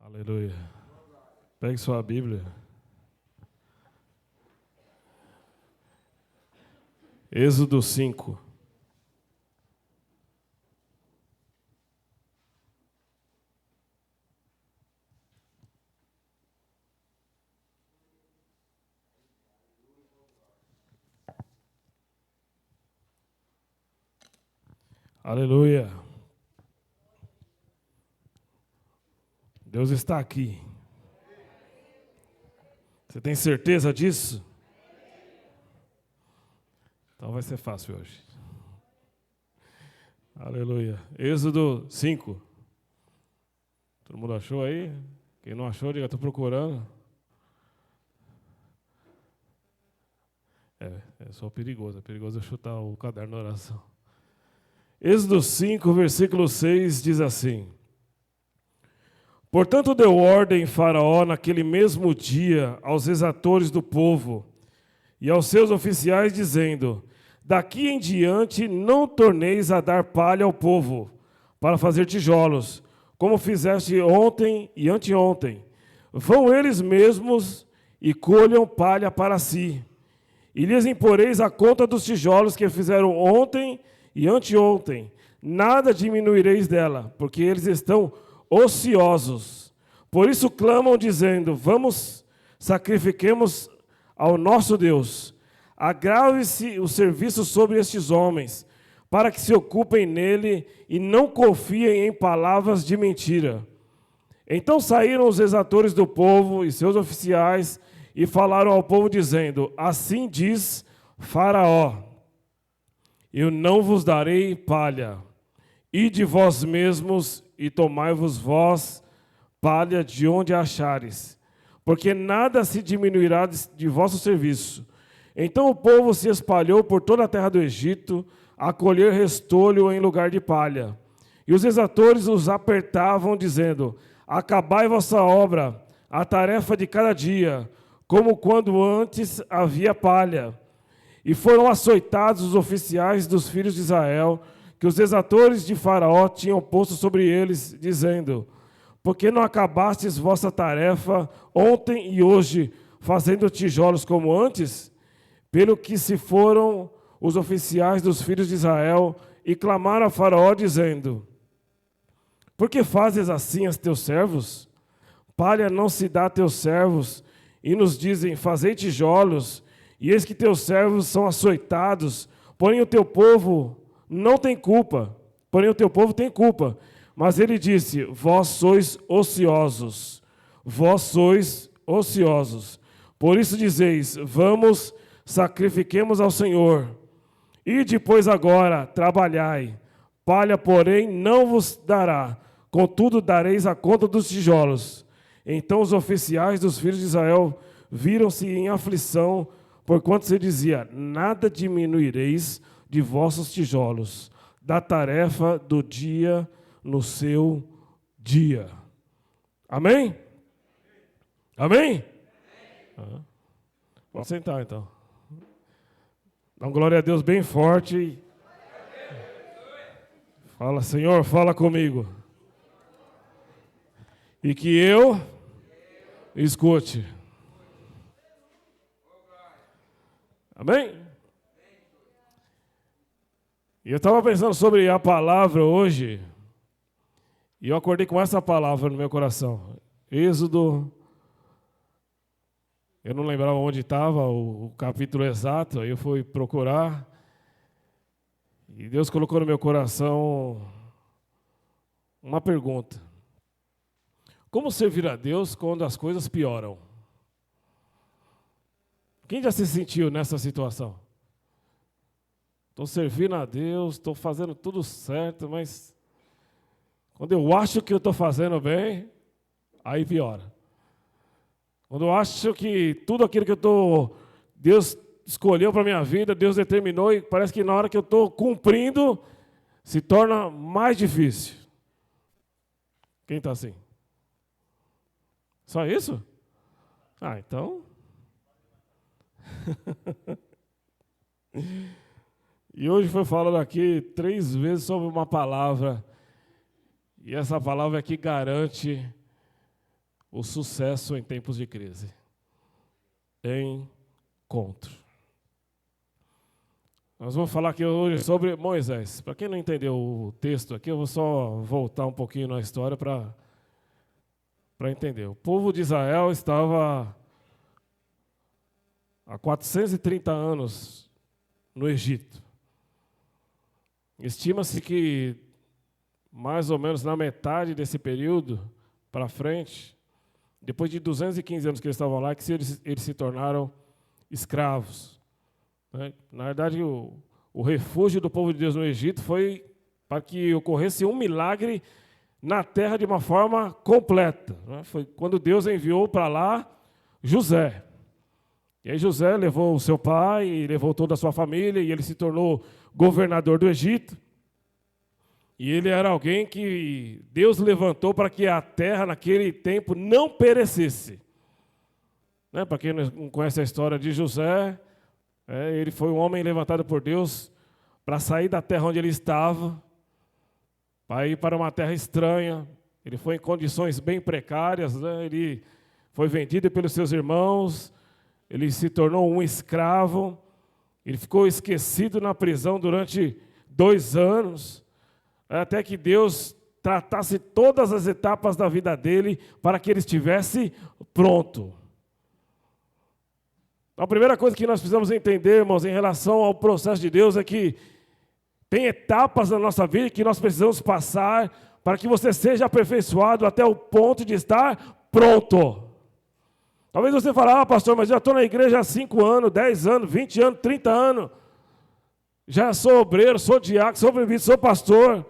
Aleluia. Pegue sua Bíblia. Êxodo 5. Aleluia. Deus está aqui. Você tem certeza disso? Então vai ser fácil hoje. Aleluia. Êxodo 5. Todo mundo achou aí? Quem não achou, diga, estou procurando. É só perigoso. É perigoso eu chutar o caderno da oração. Êxodo 5, versículo 6 diz assim: Portanto deu ordem Faraó naquele mesmo dia aos exatores do povo e aos seus oficiais, dizendo: Daqui em diante não torneis a dar palha ao povo para fazer tijolos, como fizeste ontem e anteontem. Vão eles mesmos e colham palha para si, e lhes imporeis a conta dos tijolos que fizeram ontem e anteontem. Nada diminuireis dela, porque eles estão ociosos. Por isso clamam, dizendo: Vamos, sacrifiquemos ao nosso Deus. Agrave-se o serviço sobre estes homens, para que se ocupem nele e não confiem em palavras de mentira. Então saíram os exatores do povo e seus oficiais e falaram ao povo, dizendo: Assim diz Faraó: Eu não vos darei palha. Ide vós mesmos e tomai-vos vós palha de onde a achares, porque nada se diminuirá de vosso serviço. Então o povo se espalhou por toda a terra do Egito, a colher restolho em lugar de palha. E os exatores os apertavam, dizendo: Acabai vossa obra, a tarefa de cada dia, como quando antes havia palha. E foram açoitados os oficiais dos filhos de Israel, que os exatores de Faraó tinham posto sobre eles, dizendo: Por que não acabastes vossa tarefa ontem e hoje, fazendo tijolos como antes? Pelo que se foram os oficiais dos filhos de Israel e clamaram a Faraó, dizendo: Por que fazes assim a teus servos? Palha não se dá a teus servos, e nos dizem: Fazei tijolos, e eis que teus servos são açoitados, porém o teu povo não tem culpa. Porém o teu povo tem culpa. Mas ele disse: Vós sois ociosos. Vós sois ociosos. Por isso dizeis: Vamos, sacrifiquemos ao Senhor. E depois agora, trabalhai. Palha, porém, não vos dará. Contudo, dareis a conta dos tijolos. Então os oficiais dos filhos de Israel viram-se em aflição, porquanto se dizia: Nada diminuireis de vossos tijolos, da tarefa do dia no seu dia. Amém? Amém? Pode sentar então. Dá uma glória a Deus bem forte. Fala: Senhor, fala comigo. E que eu escute. Amém? E eu estava pensando sobre a palavra hoje, e eu acordei com essa palavra no meu coração. Êxodo, eu não lembrava onde estava o capítulo exato, aí eu fui procurar, e Deus colocou no meu coração uma pergunta: como servir a Deus quando as coisas pioram? Quem já se sentiu nessa situação? Estou servindo a Deus, estou fazendo tudo certo, mas quando eu acho que eu estou fazendo bem, aí piora. Quando eu acho que tudo aquilo que Deus escolheu para a minha vida, Deus determinou, e parece que na hora que eu estou cumprindo, se torna mais difícil. Quem está assim? Só isso? Ah, então... E hoje foi falado aqui 3 vezes sobre uma palavra, e essa palavra aqui garante o sucesso em tempos de crise. Encontro. Nós vamos falar aqui hoje sobre Moisés. Para quem não entendeu o texto aqui, eu vou só voltar um pouquinho na história para entender. O povo de Israel estava há 430 anos no Egito. Estima-se que mais ou menos na metade desse período para frente, depois de 215 anos que eles estavam lá, que eles se tornaram escravos. Na verdade, o refúgio do povo de Deus no Egito foi para que ocorresse um milagre na terra de uma forma completa. Foi quando Deus enviou para lá José. E aí José levou o seu pai, e levou toda a sua família, e ele se tornou governador do Egito. E ele era alguém que Deus levantou para que a terra, naquele tempo, não perecesse. Para quem não conhece a história de José, ele foi um homem levantado por Deus para sair da terra onde ele estava, para ir para uma terra estranha. Ele foi em condições bem precárias, ele foi vendido pelos seus irmãos, ele se tornou um escravo, ele ficou esquecido na prisão durante 2 anos, até que Deus tratasse todas as etapas da vida dele para que ele estivesse pronto. A primeira coisa que nós precisamos entender, irmãos, em relação ao processo de Deus é que tem etapas na nossa vida que nós precisamos passar para que você seja aperfeiçoado até o ponto de estar pronto. Talvez você fale, pastor, mas já estou na igreja há 5 anos, 10 anos, 20 anos, 30 anos. Já sou obreiro, sou diácono, sou presbítero, sou pastor.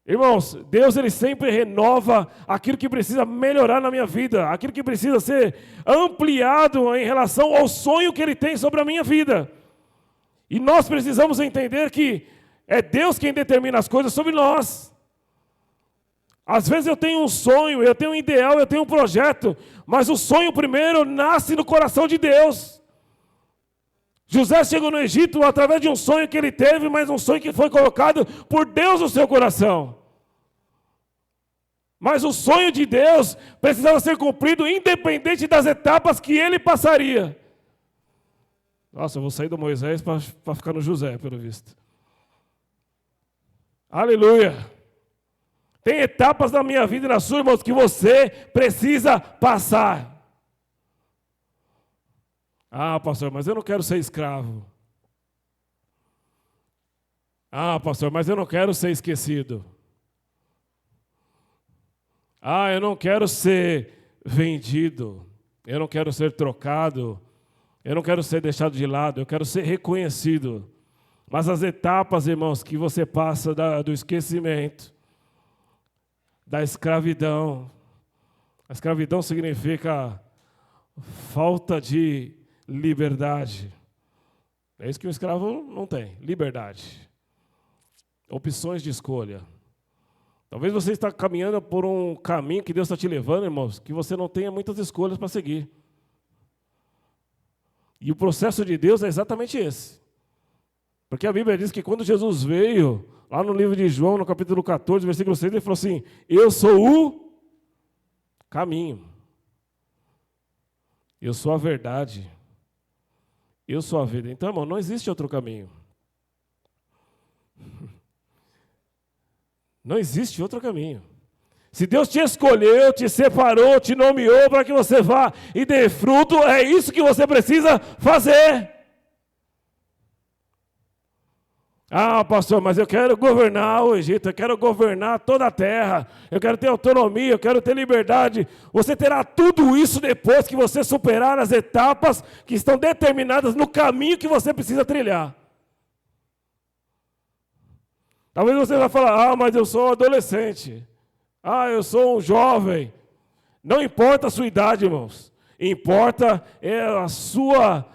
Irmãos, Deus ele sempre renova aquilo que precisa melhorar na minha vida, aquilo que precisa ser ampliado em relação ao sonho que Ele tem sobre a minha vida. E nós precisamos entender que é Deus quem determina as coisas sobre nós. Às vezes eu tenho um sonho, eu tenho um ideal, eu tenho um projeto, mas o sonho primeiro nasce no coração de Deus. José chegou no Egito através de um sonho que ele teve, mas um sonho que foi colocado por Deus no seu coração. Mas o sonho de Deus precisava ser cumprido independente das etapas que ele passaria. Nossa, eu vou sair do Moisés para ficar no José, pelo visto. Aleluia! Tem etapas na minha vida e na sua, irmãos, que você precisa passar. Pastor, mas eu não quero ser escravo. Pastor, mas eu não quero ser esquecido. Eu não quero ser vendido. Eu não quero ser trocado. Eu não quero ser deixado de lado. Eu quero ser reconhecido. Mas as etapas, irmãos, que você passa do esquecimento, da escravidão. A escravidão significa falta de liberdade. É isso que um escravo não tem, liberdade. Opções de escolha. Talvez você está caminhando por um caminho que Deus está te levando, irmãos, que você não tenha muitas escolhas para seguir. E o processo de Deus é exatamente esse. Porque a Bíblia diz que quando Jesus veio, lá no livro de João, no capítulo 14, versículo 6, ele falou assim, eu sou o caminho. Eu sou a verdade. Eu sou a vida. Então, irmão, não existe outro caminho. Não existe outro caminho. Se Deus te escolheu, te separou, te nomeou para que você vá e dê fruto, é isso que você precisa fazer. Pastor, mas eu quero governar o Egito, eu quero governar toda a terra, eu quero ter autonomia, eu quero ter liberdade. Você terá tudo isso depois que você superar as etapas que estão determinadas no caminho que você precisa trilhar. Talvez você vai falar, mas eu sou adolescente, eu sou um jovem. Não importa a sua idade, irmãos, importa a sua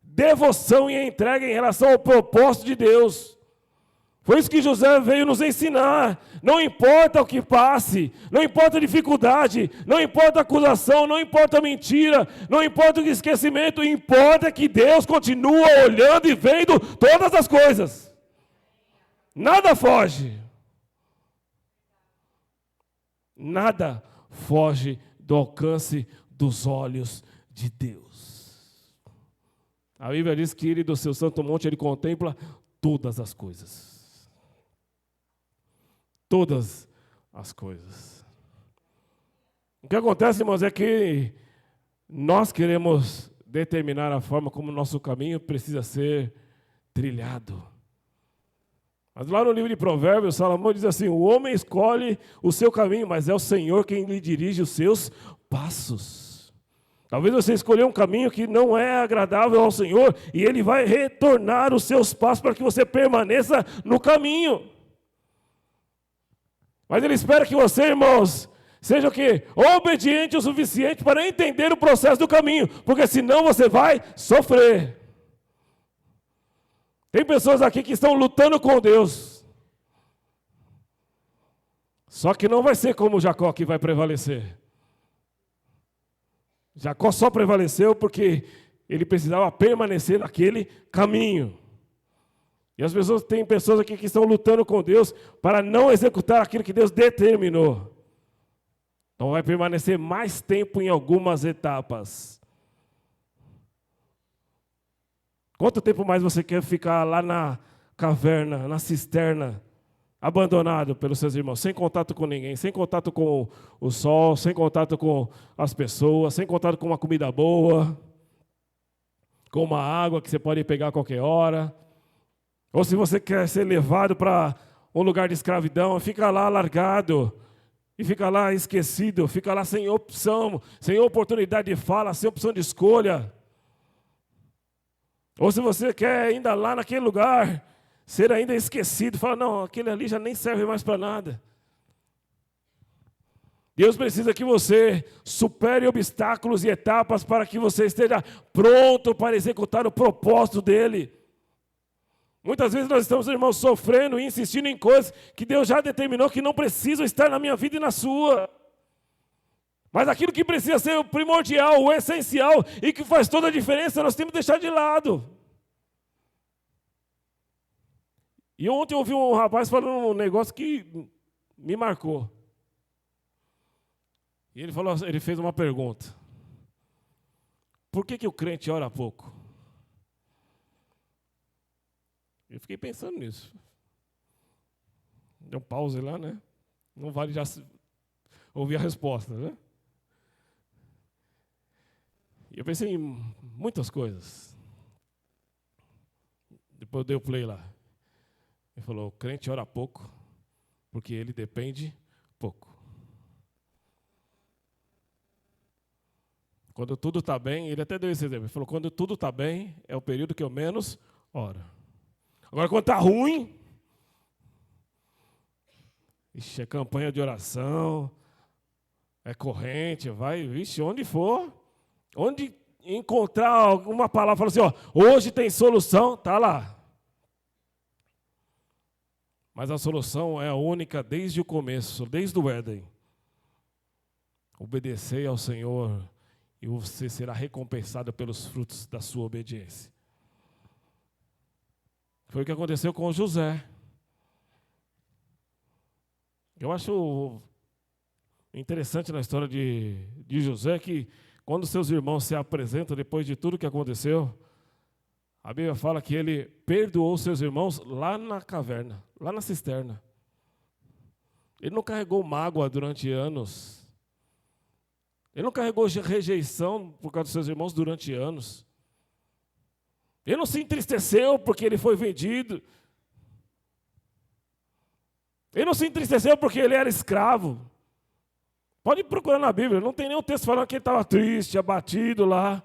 devoção e entrega em relação ao propósito de Deus. Foi isso que José veio nos ensinar. Não importa o que passe, não importa a dificuldade, não importa a acusação, não importa a mentira, não importa o esquecimento, importa que Deus continua olhando e vendo todas as coisas. Nada foge. Nada foge do alcance dos olhos de Deus. A Bíblia diz que ele, do seu santo monte, ele contempla todas as coisas. Todas as coisas. O que acontece, irmãos, é que nós queremos determinar a forma como o nosso caminho precisa ser trilhado. Mas lá no livro de Provérbios, Salomão diz assim: o homem escolhe o seu caminho, mas é o Senhor quem lhe dirige os seus passos. Talvez você escolheu um caminho que não é agradável ao Senhor, e Ele vai retornar os seus passos para que você permaneça no caminho. Mas Ele espera que você, irmãos, seja o quê? Obediente o suficiente para entender o processo do caminho, porque senão você vai sofrer. Tem pessoas aqui que estão lutando com Deus. Só que não vai ser como Jacó que vai prevalecer. Jacó só prevaleceu porque ele precisava permanecer naquele caminho. E tem pessoas aqui que estão lutando com Deus para não executar aquilo que Deus determinou. Então vai permanecer mais tempo em algumas etapas. Quanto tempo mais você quer ficar lá na caverna, na cisterna, abandonado pelos seus irmãos, sem contato com ninguém, sem contato com o sol, sem contato com as pessoas, sem contato com uma comida boa, com uma água que você pode pegar a qualquer hora? Ou se você quer ser levado para um lugar de escravidão, fica lá largado, e fica lá esquecido, fica lá sem opção, sem oportunidade de fala, sem opção de escolha. Ou se você quer ainda lá naquele lugar, ser ainda esquecido, fala, não, aquele ali já nem serve mais para nada. Deus precisa que você supere obstáculos e etapas para que você esteja pronto para executar o propósito dEle. Muitas vezes nós estamos, irmãos, sofrendo e insistindo em coisas que Deus já determinou que não precisam estar na minha vida e na sua. Mas aquilo que precisa ser o primordial, o essencial e que faz toda a diferença, nós temos que deixar de lado. E ontem eu ouvi um rapaz falando um negócio que me marcou. E ele fez uma pergunta. Por que o crente ora pouco? Eu fiquei pensando nisso. Deu um pause lá, né? Não vale já ouvir a resposta, né? E eu pensei em muitas coisas. Depois eu dei o play lá. Ele falou, o crente ora pouco, porque ele depende pouco. Quando tudo está bem, ele até deu esse exemplo. Ele falou, quando tudo está bem, é o período que eu menos oro. Agora, quando está ruim, é campanha de oração, é corrente, vai, onde for, onde encontrar alguma palavra, fala assim, hoje tem solução, está lá. Mas a solução é a única desde o começo, desde o Éden. Obedecer ao Senhor e você será recompensado pelos frutos da sua obediência. Foi o que aconteceu com José. Eu acho interessante na história de José que quando seus irmãos se apresentam depois de tudo que aconteceu, a Bíblia fala que ele perdoou seus irmãos lá na caverna, lá na cisterna. Ele não carregou mágoa durante anos. Ele não carregou rejeição por causa dos seus irmãos durante anos. Ele não se entristeceu porque ele foi vendido. Ele não se entristeceu porque ele era escravo. Pode procurar na Bíblia, não tem nenhum texto falando que ele estava triste, abatido lá.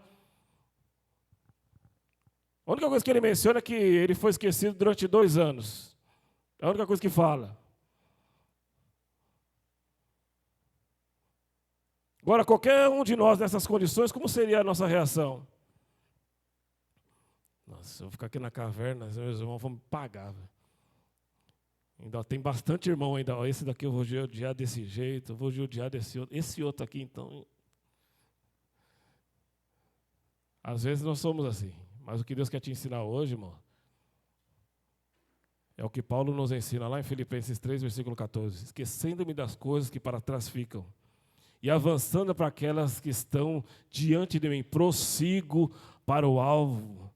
A única coisa que ele menciona é que ele foi esquecido durante 2 anos. É a única coisa que fala. Agora, qualquer um de nós nessas condições, como seria a nossa reação? Nossa, eu vou ficar aqui na caverna, meus irmãos vão me pagar. Véio. Ainda tem bastante irmão ainda. Esse daqui eu vou odiar desse jeito, eu vou odiar desse outro. Esse outro aqui, então. Às vezes nós somos assim. Mas o que Deus quer te ensinar hoje, irmão, é o que Paulo nos ensina lá em Filipenses 3, versículo 14. Esquecendo-me das coisas que para trás ficam e avançando para aquelas que estão diante de mim. Prossigo para o alvo,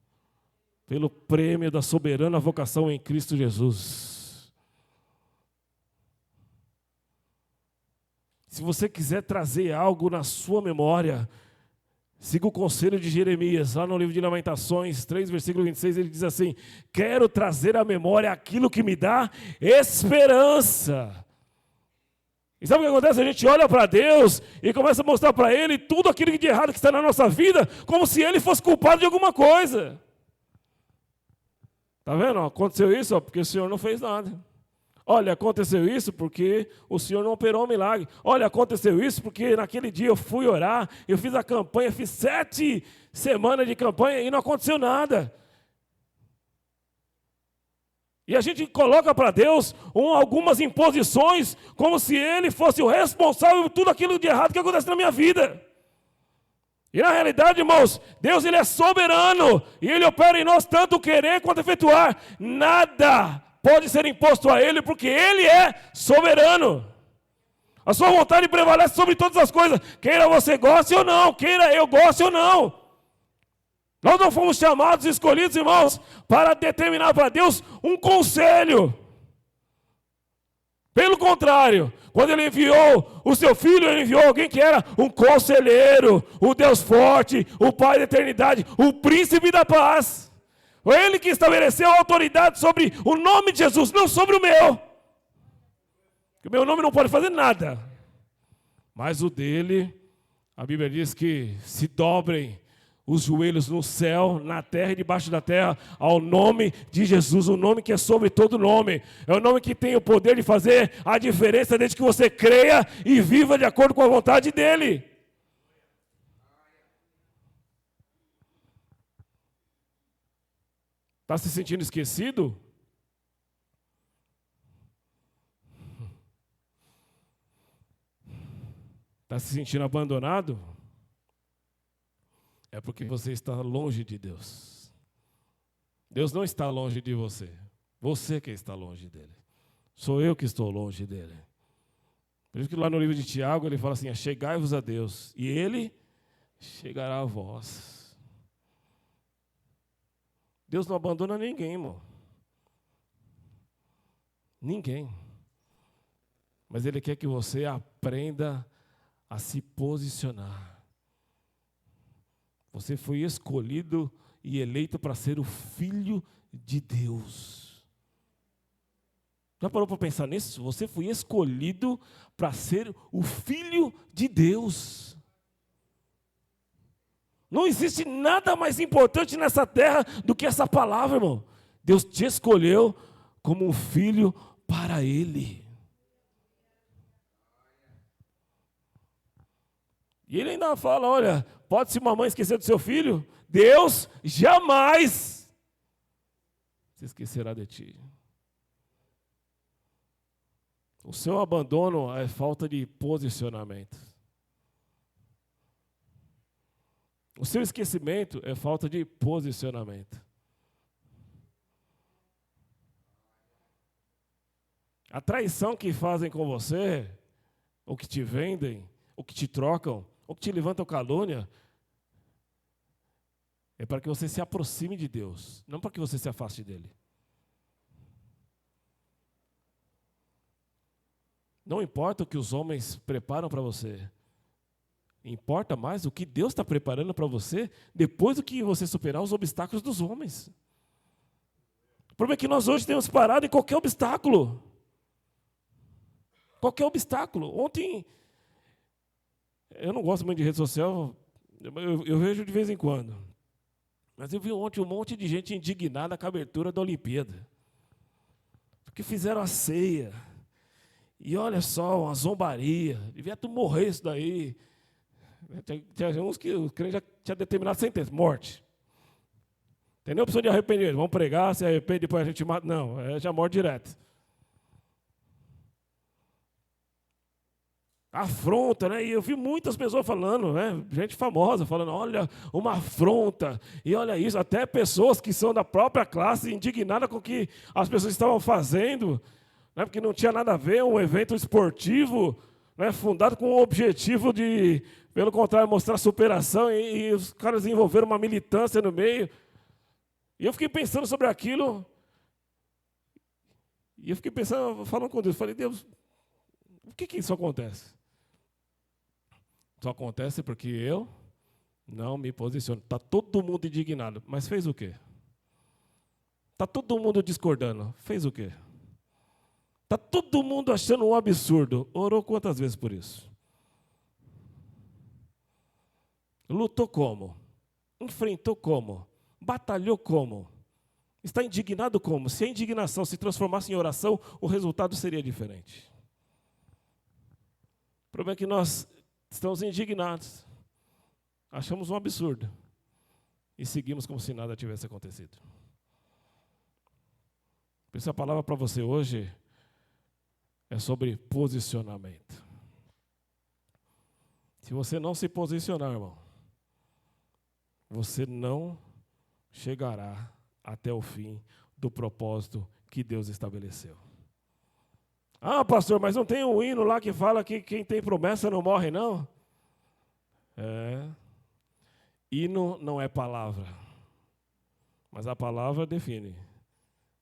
pelo prêmio da soberana vocação em Cristo Jesus. Se você quiser trazer algo na sua memória, siga o conselho de Jeremias, lá no livro de Lamentações 3, versículo 26, ele diz assim: quero trazer à memória aquilo que me dá esperança. E sabe o que acontece? A gente olha para Deus e começa a mostrar para Ele tudo aquilo de errado que está na nossa vida, como se Ele fosse culpado de alguma coisa. Está vendo? Aconteceu isso porque o Senhor não fez nada. Olha, aconteceu isso porque o Senhor não operou um milagre. Olha, aconteceu isso porque naquele dia eu fui orar, eu fiz a campanha, fiz 7 semanas de campanha e não aconteceu nada. E a gente coloca para Deus algumas imposições como se Ele fosse o responsável por tudo aquilo de errado que acontece na minha vida. E na realidade, irmãos, Deus Ele é soberano e Ele opera em nós tanto o querer quanto efetuar. Nada pode ser imposto a Ele porque Ele é soberano. A sua vontade prevalece sobre todas as coisas, queira você goste ou não, queira eu goste ou não. Nós não fomos chamados, escolhidos, irmãos, para determinar para Deus um conselho. Pelo contrário, quando Ele enviou o seu Filho, Ele enviou alguém que era um conselheiro, o Deus forte, o Pai da eternidade, o príncipe da paz. Foi Ele que estabeleceu a autoridade sobre o nome de Jesus, não sobre o meu. Porque o meu nome não pode fazer nada. Mas o dele, a Bíblia diz que se dobrem os joelhos no céu, na terra e debaixo da terra, ao nome de Jesus, o nome que é sobre todo nome. É o nome que tem o poder de fazer a diferença desde que você creia e viva de acordo com a vontade dele. Está se sentindo esquecido? Está se sentindo abandonado? É porque você está longe de Deus. Deus não está longe de você. Você que está longe dele. Sou eu que estou longe dele. Por isso que lá no livro de Tiago ele fala assim: chegai-vos a Deus, e ele chegará a vós. Deus não abandona ninguém, irmão. Ninguém. Mas Ele quer que você aprenda a se posicionar. Você foi escolhido e eleito para ser o Filho de Deus. Já parou para pensar nisso? Você foi escolhido para ser o Filho de Deus. Não existe nada mais importante nessa terra do que essa palavra, irmão. Deus te escolheu como um filho para Ele. E Ele ainda fala, olha, pode-se uma mãe esquecer do seu filho? Deus jamais se esquecerá de ti. O seu abandono é falta de posicionamento. O seu esquecimento é falta de posicionamento. A traição que fazem com você, ou que te vendem, ou que te trocam, ou que te levantam calúnia, é para que você se aproxime de Deus, não para que você se afaste dele. Não importa o que os homens preparam para você. Importa mais o que Deus está preparando para você depois do que você superar os obstáculos dos homens. O problema é que nós hoje temos parado em qualquer obstáculo. Qualquer obstáculo. Ontem, eu não gosto muito de rede social, eu vejo de vez em quando. Mas eu vi ontem um monte de gente indignada com a abertura da Olimpíada. Porque fizeram a ceia. E olha só, uma zombaria. Devia tu morrer isso daí. Tinha uns que o crente já tinha determinado a sentença, morte. Tem nem opção de arrependimento. Vamos pregar, se arrepende, depois a gente mata. Não, já morre direto. Afronta, né? E eu vi muitas pessoas falando, né? Gente famosa falando, olha, uma afronta. E olha isso, até pessoas que são da própria classe indignadas com o que as pessoas estavam fazendo, né? Porque não tinha nada a ver, um evento esportivo, né, fundado com o objetivo de, pelo contrário, mostrar superação, e os caras desenvolveram uma militância no meio. E eu fiquei pensando sobre aquilo, e eu fiquei pensando, falando com Deus, falei, Deus, por que isso acontece? Só acontece porque eu não me posiciono. Está todo mundo indignado, mas fez o quê? Está todo mundo discordando, fez o quê? Está todo mundo achando um absurdo, orou quantas vezes por isso? Lutou como? Enfrentou como? Batalhou como? Está indignado como? Se a indignação se transformasse em oração, o resultado seria diferente. O problema é que nós estamos indignados, achamos um absurdo e seguimos como se nada tivesse acontecido. Por isso a palavra para você hoje é sobre posicionamento. Se você não se posicionar, irmão, você não chegará até o fim do propósito que Deus estabeleceu. Ah, pastor, mas não tem um hino lá que fala que quem tem promessa não morre, não? Hino não é palavra, mas a palavra define.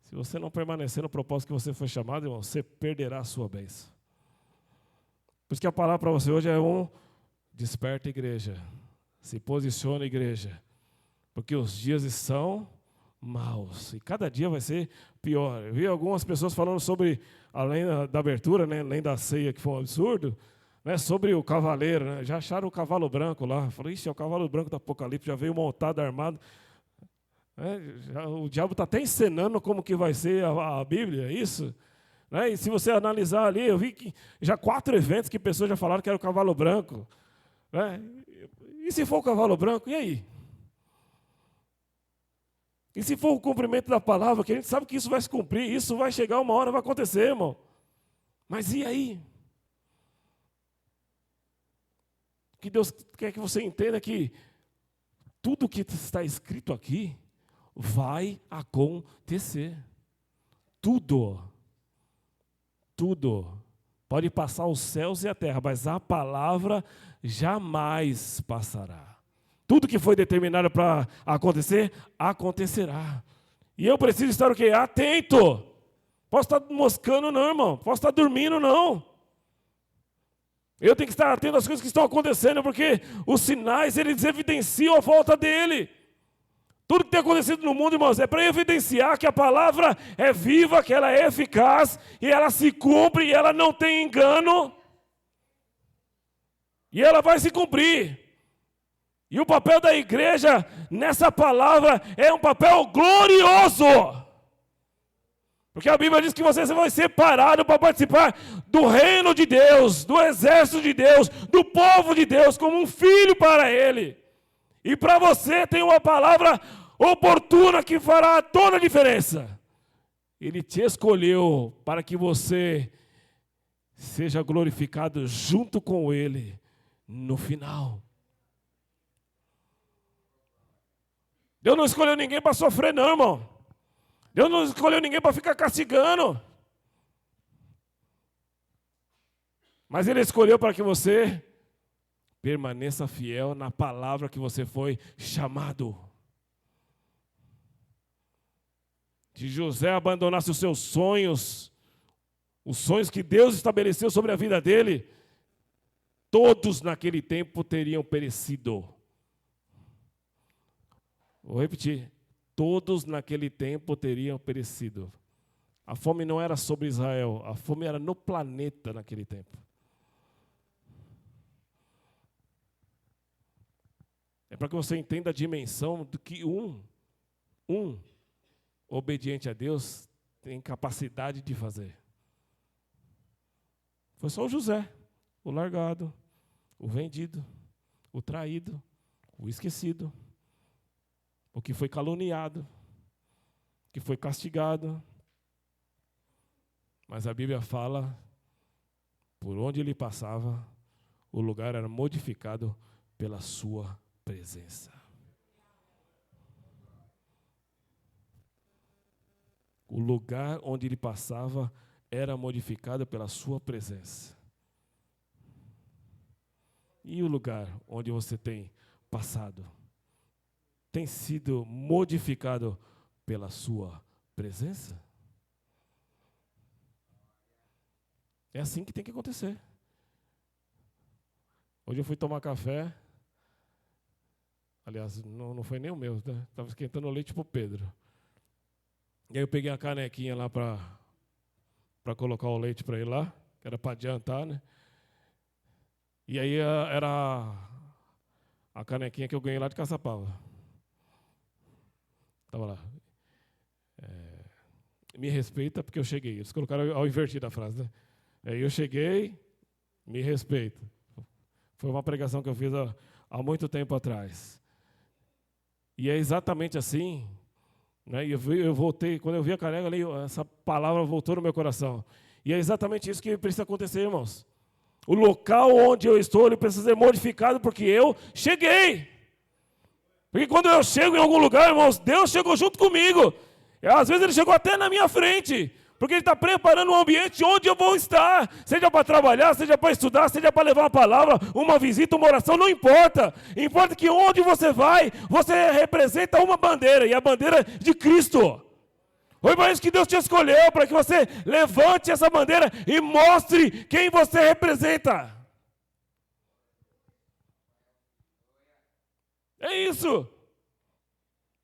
Se você não permanecer no propósito que você foi chamado, irmão, você perderá a sua bênção. Por isso que a palavra para você hoje é desperta, igreja. Se posiciona, igreja. Porque os dias são maus. E cada dia vai ser pior. Eu vi algumas pessoas falando sobre, além da abertura, né, além da ceia, que foi um absurdo, né, sobre o cavaleiro. Né, já acharam o cavalo branco lá. Falei, ixi, é o cavalo branco do Apocalipse, já veio montado, armado. O diabo está até encenando como que vai ser a Bíblia, é isso? Né? E se você analisar ali, eu vi que já 4 eventos que pessoas já falaram que era o cavalo branco. Né? E se for o cavalo branco, e aí? E se for o cumprimento da palavra, que a gente sabe que isso vai se cumprir, isso vai chegar uma hora, vai acontecer, irmão. Mas e aí? Que Deus quer que você entenda que tudo que está escrito aqui vai acontecer. Tudo. Tudo. Pode passar os céus e a terra, mas a palavra jamais passará. Tudo que foi determinado para acontecer, acontecerá. E eu preciso estar o quê? Atento. Posso estar moscando não, irmão. Posso estar dormindo não. Eu tenho que estar atento às coisas que estão acontecendo, porque os sinais, eles evidenciam a volta dele. Tudo que tem acontecido no mundo, irmãos, é para evidenciar que a palavra é viva, que ela é eficaz, e ela se cumpre, e ela não tem engano. E ela vai se cumprir. E o papel da igreja nessa palavra é um papel glorioso. Porque a Bíblia diz que você vai ser separado para participar do reino de Deus, do exército de Deus, do povo de Deus, como um filho para Ele. E para você tem uma palavra oportuna que fará toda a diferença. Ele te escolheu para que você seja glorificado junto com Ele no final. Deus não escolheu ninguém para sofrer, não, irmão. Deus não escolheu ninguém para ficar castigando. Mas Ele escolheu para que você permaneça fiel na palavra que você foi chamado. Se José abandonasse os seus sonhos, os sonhos que Deus estabeleceu sobre a vida dele, todos naquele tempo teriam perecido. Vou repetir. Todos naquele tempo teriam perecido. A fome não era sobre Israel, a fome era no planeta naquele tempo. É para que você entenda a dimensão do que um obediente a Deus tem capacidade de fazer. Foi só o José, o largado, o vendido, o traído, o esquecido, o que foi caluniado, que foi castigado. Mas a Bíblia fala, por onde ele passava, o lugar era modificado pela sua presença. O lugar onde ele passava era modificado pela sua presença. E o lugar onde você tem passado tem sido modificado pela sua presença? É assim que tem que acontecer. Hoje eu fui tomar café. Aliás, não foi nem o meu, né? Estava esquentando o leite para o Pedro. E aí eu peguei a canequinha lá para colocar o leite para ele lá, que era para adiantar, né? E aí era a canequinha que eu ganhei lá de Caçapava. Estava lá. Me respeita porque eu cheguei. Eles colocaram ao invertir da frase, né? Aí eu cheguei, me respeita. Foi uma pregação que eu fiz há muito tempo atrás. E é exatamente assim, né? E eu voltei, quando eu vi a caneca ali, essa palavra voltou no meu coração. E é exatamente isso que precisa acontecer, irmãos. O local onde eu estou, ele precisa ser modificado porque eu cheguei. Porque quando eu chego em algum lugar, irmãos, Deus chegou junto comigo. E às vezes Ele chegou até na minha frente. Porque Ele está preparando um ambiente onde eu vou estar. Seja para trabalhar, seja para estudar, seja para levar uma palavra, uma visita, uma oração, não importa. Importa que onde você vai, você representa uma bandeira. E a bandeira de Cristo. Foi para isso que Deus te escolheu, para que você levante essa bandeira e mostre quem você representa. É isso.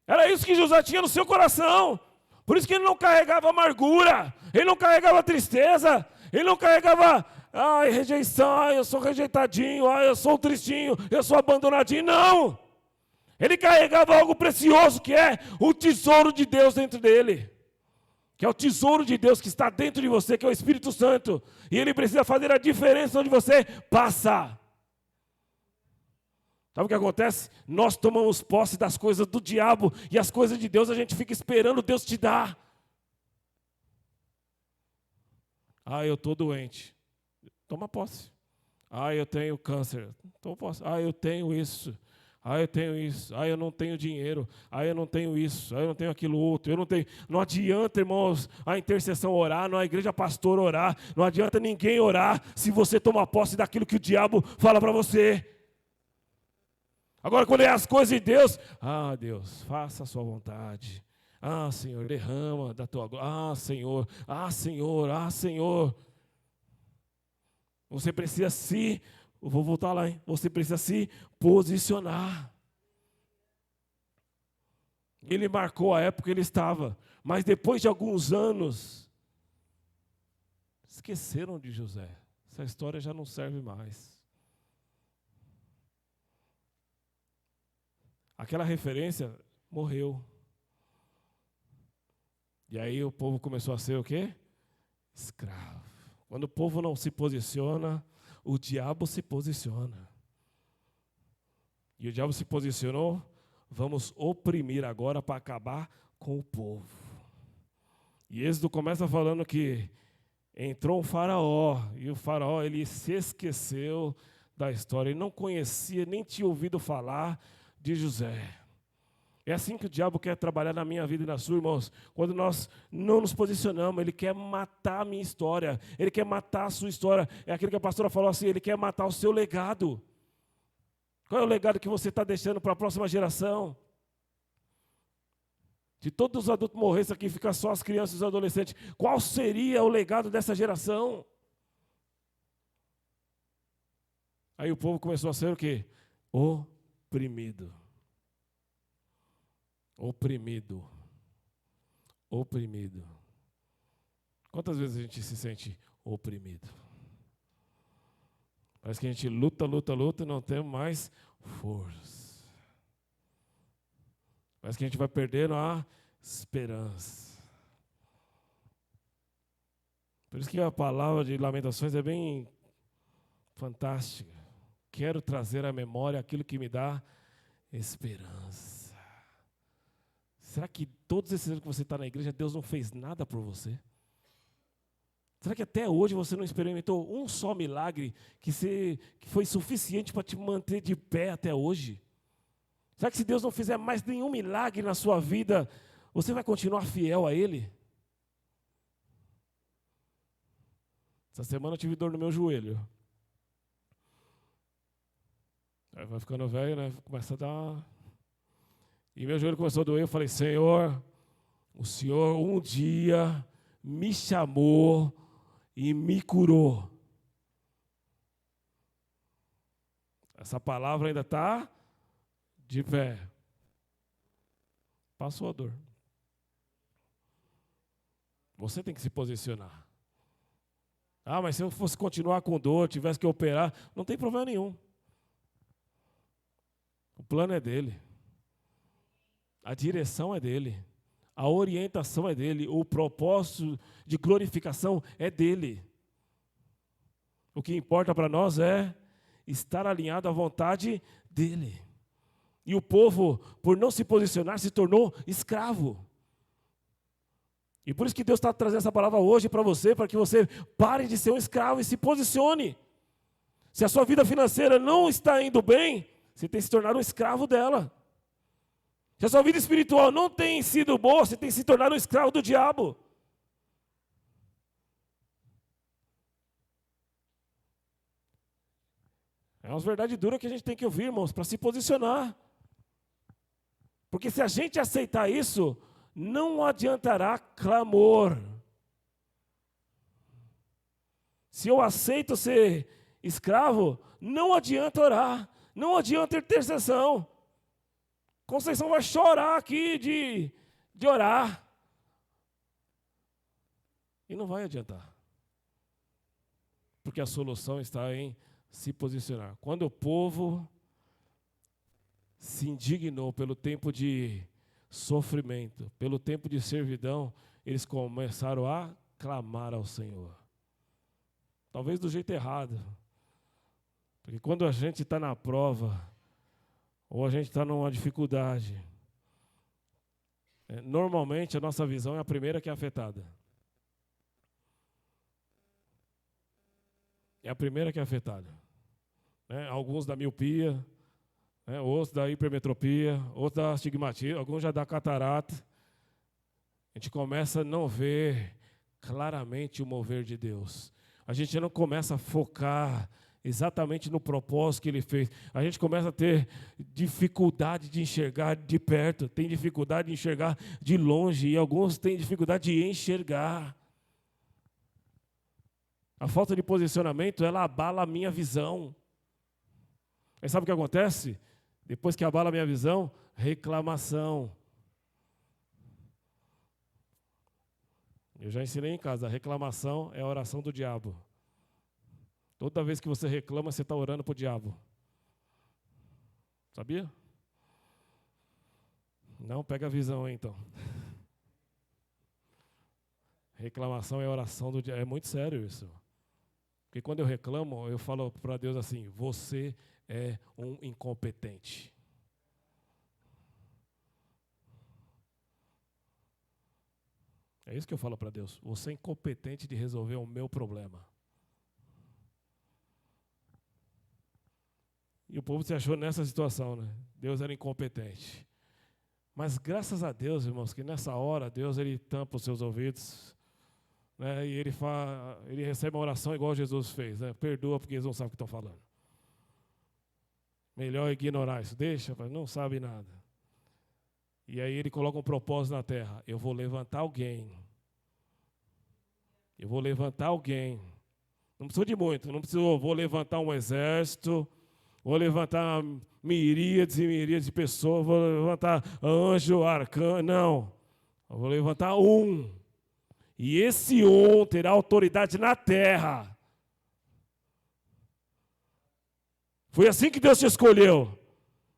Era isso que José tinha no seu coração. Por isso que ele não carregava amargura, ele não carregava tristeza, ele não carregava, rejeição, eu sou rejeitadinho, eu sou tristinho, eu sou abandonadinho. Não! Ele carregava algo precioso, que é o tesouro de Deus dentro dele. Que é o tesouro de Deus que está dentro de você, que é o Espírito Santo. E ele precisa fazer a diferença onde você passa. Sabe o que acontece? Nós tomamos posse das coisas do diabo e as coisas de Deus a gente fica esperando Deus te dar. Eu estou doente. Toma posse. Eu tenho câncer. Toma posse. Eu tenho isso. Eu tenho isso. Eu não tenho dinheiro. Eu não tenho isso. Eu não tenho aquilo outro. Eu não tenho. Não adianta, irmãos, a intercessão orar, não a igreja pastor orar. Não adianta ninguém orar se você toma posse daquilo que o diabo fala para você. Agora, quando é as coisas de Deus, Deus, faça a sua vontade. Senhor, derrama da tua glória. Senhor, Senhor, Senhor. Você precisa vou voltar lá, hein? Você precisa se posicionar. Ele marcou a época que ele estava, mas depois de alguns anos, esqueceram de José. Essa história já não serve mais. Aquela referência morreu. E aí o povo começou a ser o quê? Escravo. Quando o povo não se posiciona, o diabo se posiciona. E o diabo se posicionou, vamos oprimir agora para acabar com o povo. E Êxodo começa falando que entrou um faraó, e o faraó ele se esqueceu da história, ele não conhecia, nem tinha ouvido falar de José. É assim que o diabo quer trabalhar na minha vida e na sua, irmãos. Quando nós não nos posicionamos, ele quer matar a minha história, ele quer matar a sua história. É aquilo que a pastora falou assim, ele quer matar o seu legado. Qual é o legado que você está deixando para a próxima geração? Se todos os adultos morressem aqui, ficar só as crianças e os adolescentes, qual seria o legado dessa geração? Aí o povo começou a ser o quê? Oprimido. Oprimido. Oprimido. Quantas vezes a gente se sente oprimido? Parece que a gente luta e não tem mais força. Parece que a gente vai perdendo a esperança. Por isso que a palavra de Lamentações é bem fantástica. Quero trazer à memória aquilo que me dá esperança. Será que todos esses anos que você está na igreja, Deus não fez nada por você? Será que até hoje você não experimentou um só milagre que foi suficiente para te manter de pé até hoje? Será que se Deus não fizer mais nenhum milagre na sua vida, você vai continuar fiel a Ele? Essa semana eu tive dor no meu joelho. Aí vai ficando velho, né? Começa a dar... E meu joelho começou a doer, eu falei, Senhor, o Senhor um dia me chamou e me curou. Essa palavra ainda está de pé. Passou a dor. Você tem que se posicionar. Ah, mas se eu fosse continuar com dor, tivesse que operar, não tem problema nenhum. O plano é dele. A direção é dele. A orientação é dele. O propósito de glorificação é dele. O que importa para nós é estar alinhado à vontade dele. E o povo, por não se posicionar, se tornou escravo. E por isso que Deus está trazendo essa palavra hoje para você, para que você pare de ser um escravo e se posicione. Se a sua vida financeira não está indo bem, você tem que se tornar um escravo dela. Se a sua vida espiritual não tem sido boa, você tem que se tornar um escravo do diabo. É uma verdade dura que a gente tem que ouvir, irmãos, para se posicionar. Porque se a gente aceitar isso, não adiantará clamor. Se eu aceito ser escravo, não adianta orar, não adianta intercessão. Conceição vai chorar aqui de orar. E não vai adiantar. Porque a solução está em se posicionar. Quando o povo se indignou pelo tempo de sofrimento, pelo tempo de servidão, eles começaram a clamar ao Senhor. Talvez do jeito errado. Porque quando a gente está na prova, ou a gente está numa dificuldade, normalmente a nossa visão é a primeira que é afetada. É a primeira que é afetada. Alguns da miopia, outros da hipermetropia, outros da astigmatismo, alguns já da catarata. A gente começa a não ver claramente o mover de Deus. A gente não começa a focar exatamente no propósito que Ele fez. A gente começa a ter dificuldade de enxergar de perto, tem dificuldade de enxergar de longe, e alguns têm dificuldade de enxergar. A falta de posicionamento, ela abala a minha visão. Aí sabe o que acontece? Depois que abala a minha visão, reclamação. Eu já ensinei em casa, a reclamação é a oração do diabo. Toda vez que você reclama, você está orando para o diabo. Sabia? Não, pega a visão aí, então. Reclamação é a oração do diabo. É muito sério isso. Porque quando eu reclamo, eu falo para Deus assim, você é um incompetente. É isso que eu falo para Deus. Você é incompetente de resolver o meu problema. E o povo se achou nessa situação, né? Deus era incompetente. Mas graças a Deus, irmãos, que nessa hora Deus ele tampa os seus ouvidos, né? E ele recebe uma oração igual Jesus fez, né? Perdoa porque eles não sabem o que estão falando. Melhor ignorar isso. Deixa, não sabe nada. E aí ele coloca um propósito na terra. Eu vou levantar alguém. Eu vou levantar alguém. Não preciso de muito. Não preciso, vou levantar um exército. Vou levantar miríades e miríades de pessoas. Vou levantar anjo, arcanjo. Não. Eu vou levantar um. E esse um terá autoridade na terra. Foi assim que Deus te escolheu.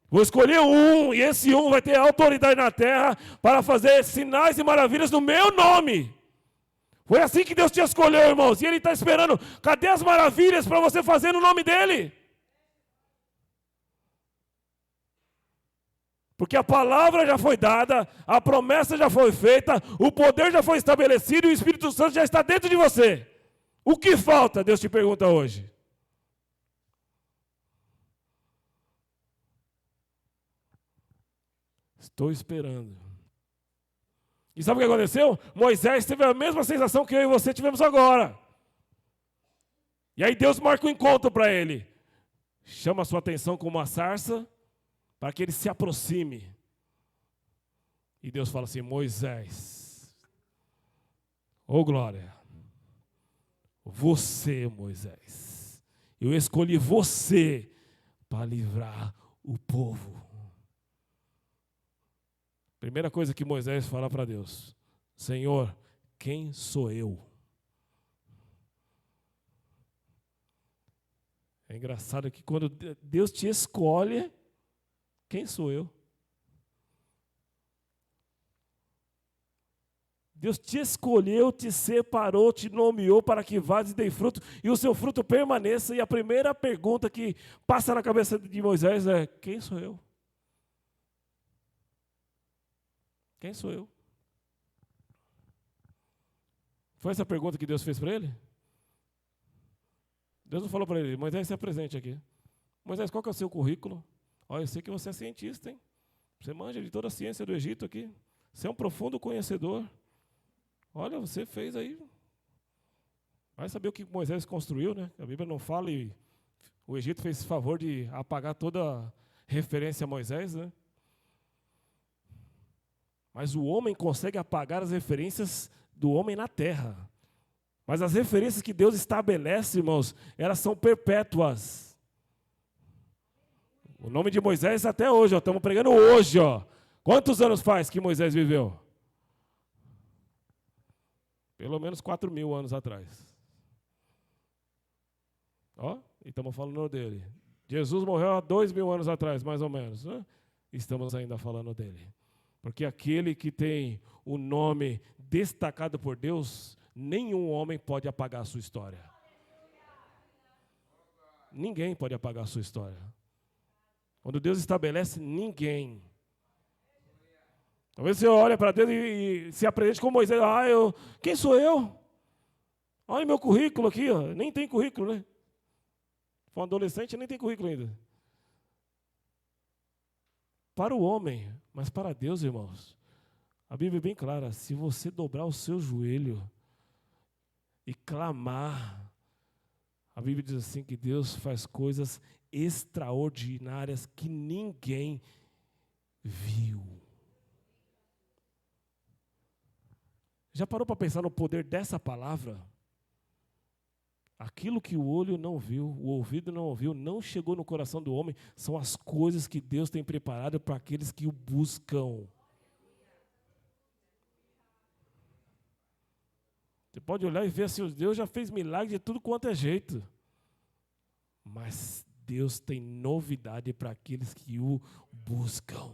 Vou escolher um, e esse um vai ter autoridade na terra para fazer sinais e maravilhas no meu nome. Foi assim que Deus te escolheu, irmãos. E Ele está esperando, cadê as maravilhas para você fazer no nome dEle? Porque a palavra já foi dada, a promessa já foi feita, o poder já foi estabelecido e o Espírito Santo já está dentro de você. O que falta, Deus te pergunta hoje? Estou esperando. E sabe o que aconteceu? Moisés teve a mesma sensação que eu e você tivemos agora. E aí Deus marca um encontro para ele. chama a sua atenção como uma sarça, para que ele se aproxime. E Deus fala assim: Moisés, ô glória, você, Moisés, eu escolhi você para livrar o povo. Primeira coisa que Moisés fala para Deus: Senhor, quem sou eu? É engraçado que quando Deus te escolhe, quem sou eu? Deus te escolheu, te separou, te nomeou para que vás e dê fruto, e o seu fruto permaneça. E a primeira pergunta que passa na cabeça de Moisés é: quem sou eu? Quem sou eu? Foi essa a pergunta que Deus fez para ele? Deus não falou para ele: Moisés, se apresente aqui. Moisés, qual que é o seu currículo? Olha, eu sei que você é cientista, hein? Você manja de toda a ciência do Egito aqui. Você é um profundo conhecedor. Olha, você fez aí. Vai saber o que Moisés construiu, né? A Bíblia não fala, e o Egito fez favor de apagar toda referência a Moisés, né? Mas o homem consegue apagar as referências do homem na terra. Mas as referências que Deus estabelece, irmãos, elas são perpétuas. O nome de Moisés até hoje, ó, estamos pregando hoje, ó. Quantos anos faz que Moisés viveu? Pelo menos 4.000 anos atrás. Ó, e estamos falando dele. Jesus morreu há 2.000 anos atrás, mais ou menos, né? Estamos ainda falando dele. Porque aquele que tem o nome destacado por Deus, nenhum homem pode apagar a sua história. Ninguém pode apagar a sua história. Quando Deus estabelece, ninguém. Talvez você olhe para Deus e se apresente como Moisés. Quem sou eu? Olha meu currículo aqui, ó. Nem tem currículo, né? For um adolescente, nem tem currículo ainda. Para o homem, mas para Deus, irmãos, a Bíblia é bem clara: se você dobrar o seu joelho e clamar, a Bíblia diz assim que Deus faz coisas extraordinárias que ninguém viu. Já parou para pensar no poder dessa palavra? Aquilo que o olho não viu, o ouvido não ouviu, não chegou no coração do homem, são as coisas que Deus tem preparado para aqueles que o buscam. Você pode olhar e ver assim: Deus já fez milagre de tudo quanto é jeito. Mas Deus tem novidade para aqueles que o buscam.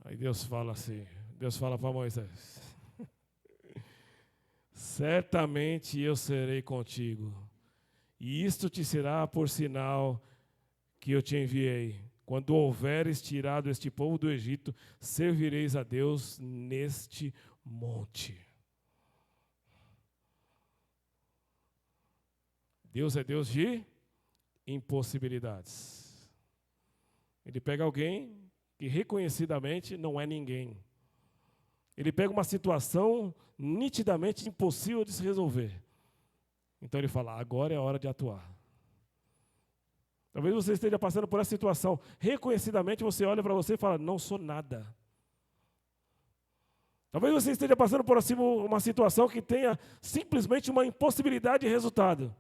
Aí Deus fala assim, Deus fala para Moisés: certamente eu serei contigo, e isto te será por sinal que eu te enviei. Quando houveres tirado este povo do Egito, servireis a Deus neste monte. Deus é Deus de impossibilidades. Ele pega alguém que reconhecidamente não é ninguém. Ele pega uma situação nitidamente impossível de se resolver. Então ele fala: agora é a hora de atuar. Talvez você esteja passando por essa situação. Reconhecidamente você olha para você e fala: não sou nada. Talvez você esteja passando por uma situação que tenha simplesmente uma impossibilidade de resultado.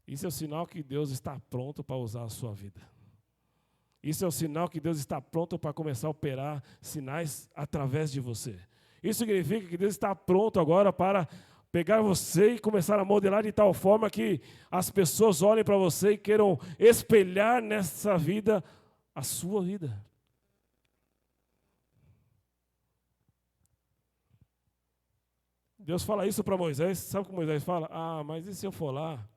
Isso é o sinal que Deus está pronto para usar a sua vida. Isso é o sinal que Deus está pronto para começar a operar sinais através de você. Isso significa que Deus está pronto agora para pegar você e começar a modelar de tal forma que as pessoas olhem para você e queiram espelhar nessa vida a sua vida. Deus fala isso para Moisés. Sabe o que Moisés fala? Mas e se eu for lá?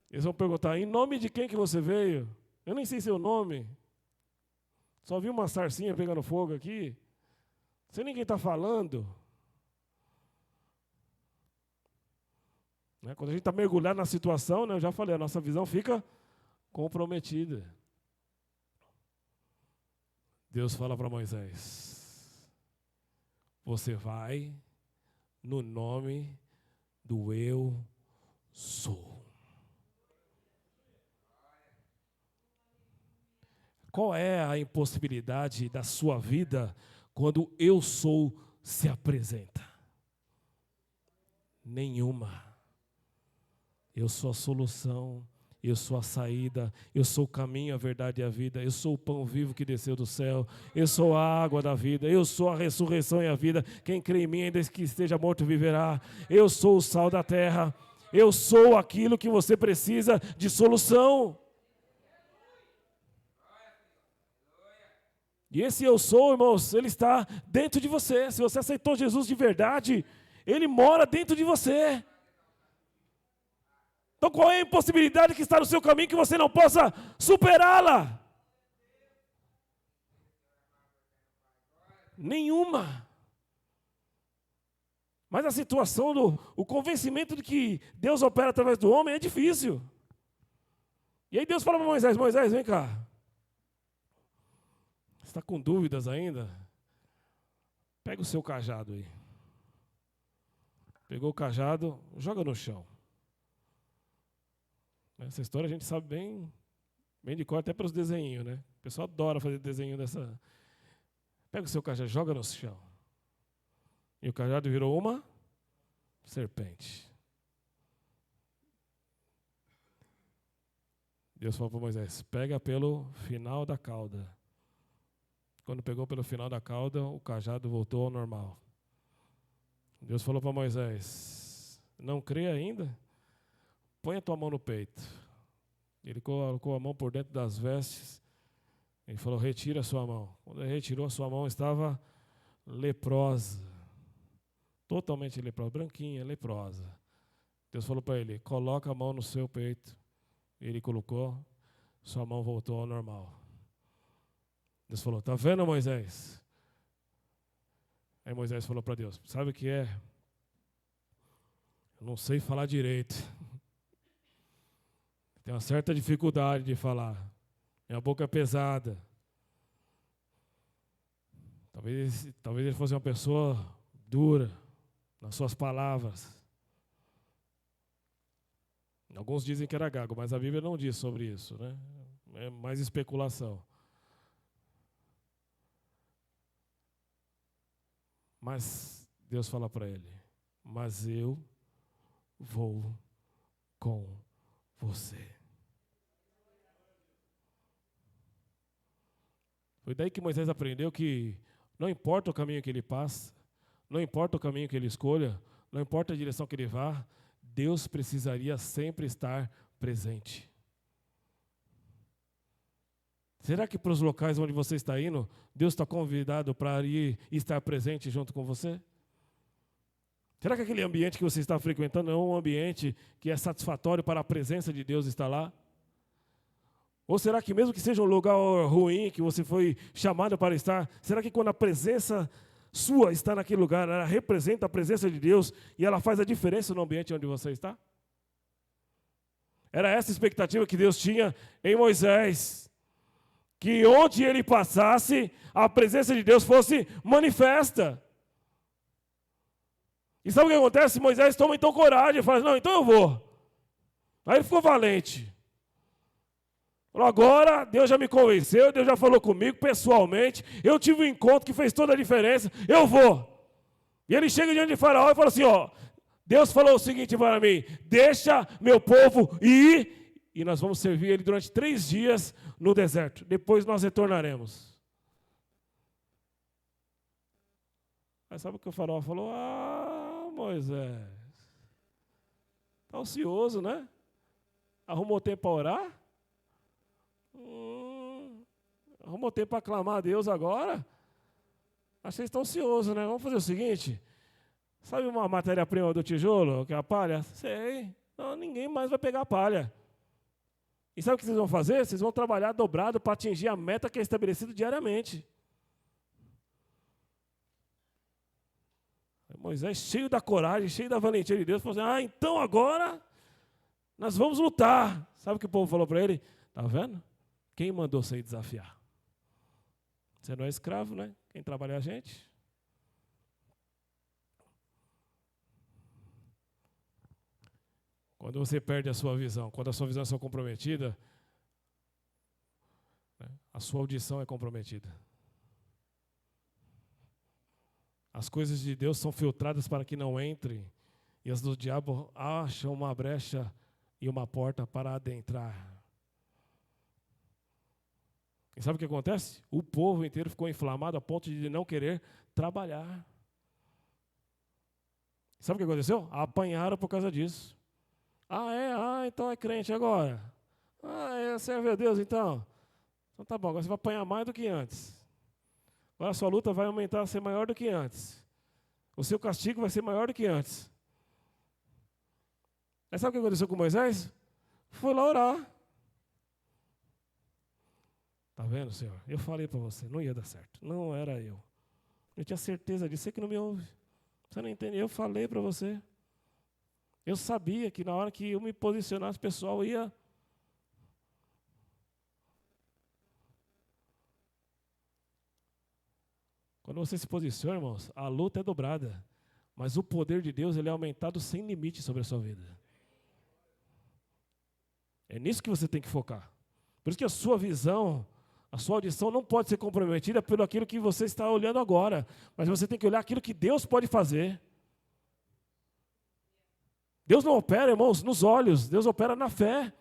Eles vão perguntar: em nome de quem que você veio? Eu nem sei seu nome. Só vi uma sarcinha pegando fogo aqui. Não sei nem quem está falando. Quando a gente está mergulhado na situação, eu já falei, a nossa visão fica comprometida. Deus fala para Moisés: você vai no nome do eu sou. Qual é a impossibilidade da sua vida quando eu sou se apresenta? Nenhuma. Eu sou a solução, eu sou a saída, eu sou o caminho, a verdade e a vida, eu sou o pão vivo que desceu do céu, eu sou a água da vida, eu sou a ressurreição e a vida, quem crê em mim, ainda que esteja morto, viverá, eu sou o sal da terra, eu sou aquilo que você precisa de solução. E esse eu sou, irmãos, ele está dentro de você. Se você aceitou Jesus de verdade, ele mora dentro de você. Então qual é a impossibilidade que está no seu caminho que você não possa superá-la? Nenhuma. Mas a situação, o convencimento de que Deus opera através do homem é difícil. E aí Deus fala para Moisés, Moisés, vem cá. Você está com dúvidas ainda? Pega o seu cajado aí. Pegou o cajado, joga no chão. Essa história a gente sabe bem de cor, até pelos desenhinhos, né? O pessoal adora fazer desenho dessa. Pega o seu cajado, joga no chão. E o cajado virou uma serpente. Deus falou para Moisés, pega pelo final da cauda. Quando pegou pelo final da cauda, o cajado voltou ao normal. Deus falou para Moisés, não crê ainda? Põe a tua mão no peito. Ele colocou a mão por dentro das vestes. Ele falou, retira a sua mão. Quando ele retirou, a sua mão estava leprosa. Totalmente leprosa, branquinha, leprosa. Deus falou para ele, coloca a mão no seu peito. Ele colocou, sua mão voltou ao normal. Deus falou, está vendo, Moisés? Aí Moisés falou para Deus, sabe o que é? Eu não sei falar direito. Tenho uma certa dificuldade de falar. Minha boca é pesada. Talvez ele fosse uma pessoa dura nas suas palavras. Alguns dizem que era gago, mas a Bíblia não diz sobre isso, né? É mais especulação. Mas Deus fala para ele, mas eu vou com você. Foi daí que Moisés aprendeu que não importa o caminho que ele passa, não importa o caminho que ele escolha, não importa a direção que ele vá, Deus precisaria sempre estar presente. Será que para os locais onde você está indo, Deus está convidado para ir estar presente junto com você? Será que aquele ambiente que você está frequentando é um ambiente que é satisfatório para a presença de Deus estar lá? Ou será que mesmo que seja um lugar ruim, que você foi chamado para estar, será que quando a presença sua está naquele lugar, ela representa a presença de Deus e ela faz a diferença no ambiente onde você está? Era essa a expectativa que Deus tinha em Moisés. Que onde ele passasse, a presença de Deus fosse manifesta. E sabe o que acontece? Moisés toma então coragem e fala, não, então eu vou. Aí ele ficou valente. Falou, agora Deus já me convenceu, Deus já falou comigo pessoalmente, eu tive um encontro que fez toda a diferença, eu vou. E ele chega diante de Faraó e fala assim, ó, Deus falou o seguinte para mim, deixa meu povo ir, e nós vamos servir ele durante 3 dias no deserto. Depois nós retornaremos. Aí sabe o que o Faraó falou? Ah, Moisés, está ansioso, né? Arrumou tempo para orar? Arrumou tempo para clamar a Deus agora? Acho que vocês estão ansiosos, né? Vamos fazer o seguinte. Sabe uma matéria-prima do tijolo, que é a palha? Sei. Não, ninguém mais vai pegar a palha. E sabe o que vocês vão fazer? Vocês vão trabalhar dobrado para atingir a meta que é estabelecida diariamente. Moisés, cheio da coragem, cheio da valentia de Deus, falou assim, então agora nós vamos lutar. Sabe o que o povo falou para ele? Está vendo? Quem mandou você ir desafiar? Você não é escravo, né? Quem trabalha é a gente. Quando você perde a sua visão, quando a sua visão é comprometida, né, a sua audição é comprometida. As coisas de Deus são filtradas para que não entre, e as do diabo acham uma brecha e uma porta para adentrar. E sabe o que acontece? O povo inteiro ficou inflamado a ponto de não querer trabalhar. Sabe o que aconteceu? Apanharam por causa disso. Ah, é? Ah, então é crente agora. Ah, serve a Deus então. Então tá bom, agora você vai apanhar mais do que antes. Agora a sua luta vai aumentar a ser maior do que antes. O seu castigo vai ser maior do que antes. Aí sabe o que aconteceu com Moisés? Foi lá orar. Tá vendo, Senhor? Eu falei para você, não ia dar certo. Não era eu. Eu tinha certeza disso, você que não me ouve. Você não entende? Eu falei para você. Eu sabia que na hora que eu me posicionasse, o pessoal ia... Quando você se posiciona, irmãos, a luta é dobrada. Mas o poder de Deus ele é aumentado sem limite sobre a sua vida. É nisso que você tem que focar. Por isso que a sua visão, a sua audição não pode ser comprometida pelo aquilo que você está olhando agora. Mas você tem que olhar aquilo que Deus pode fazer. Deus não opera, irmãos, nos olhos. Deus opera na fé.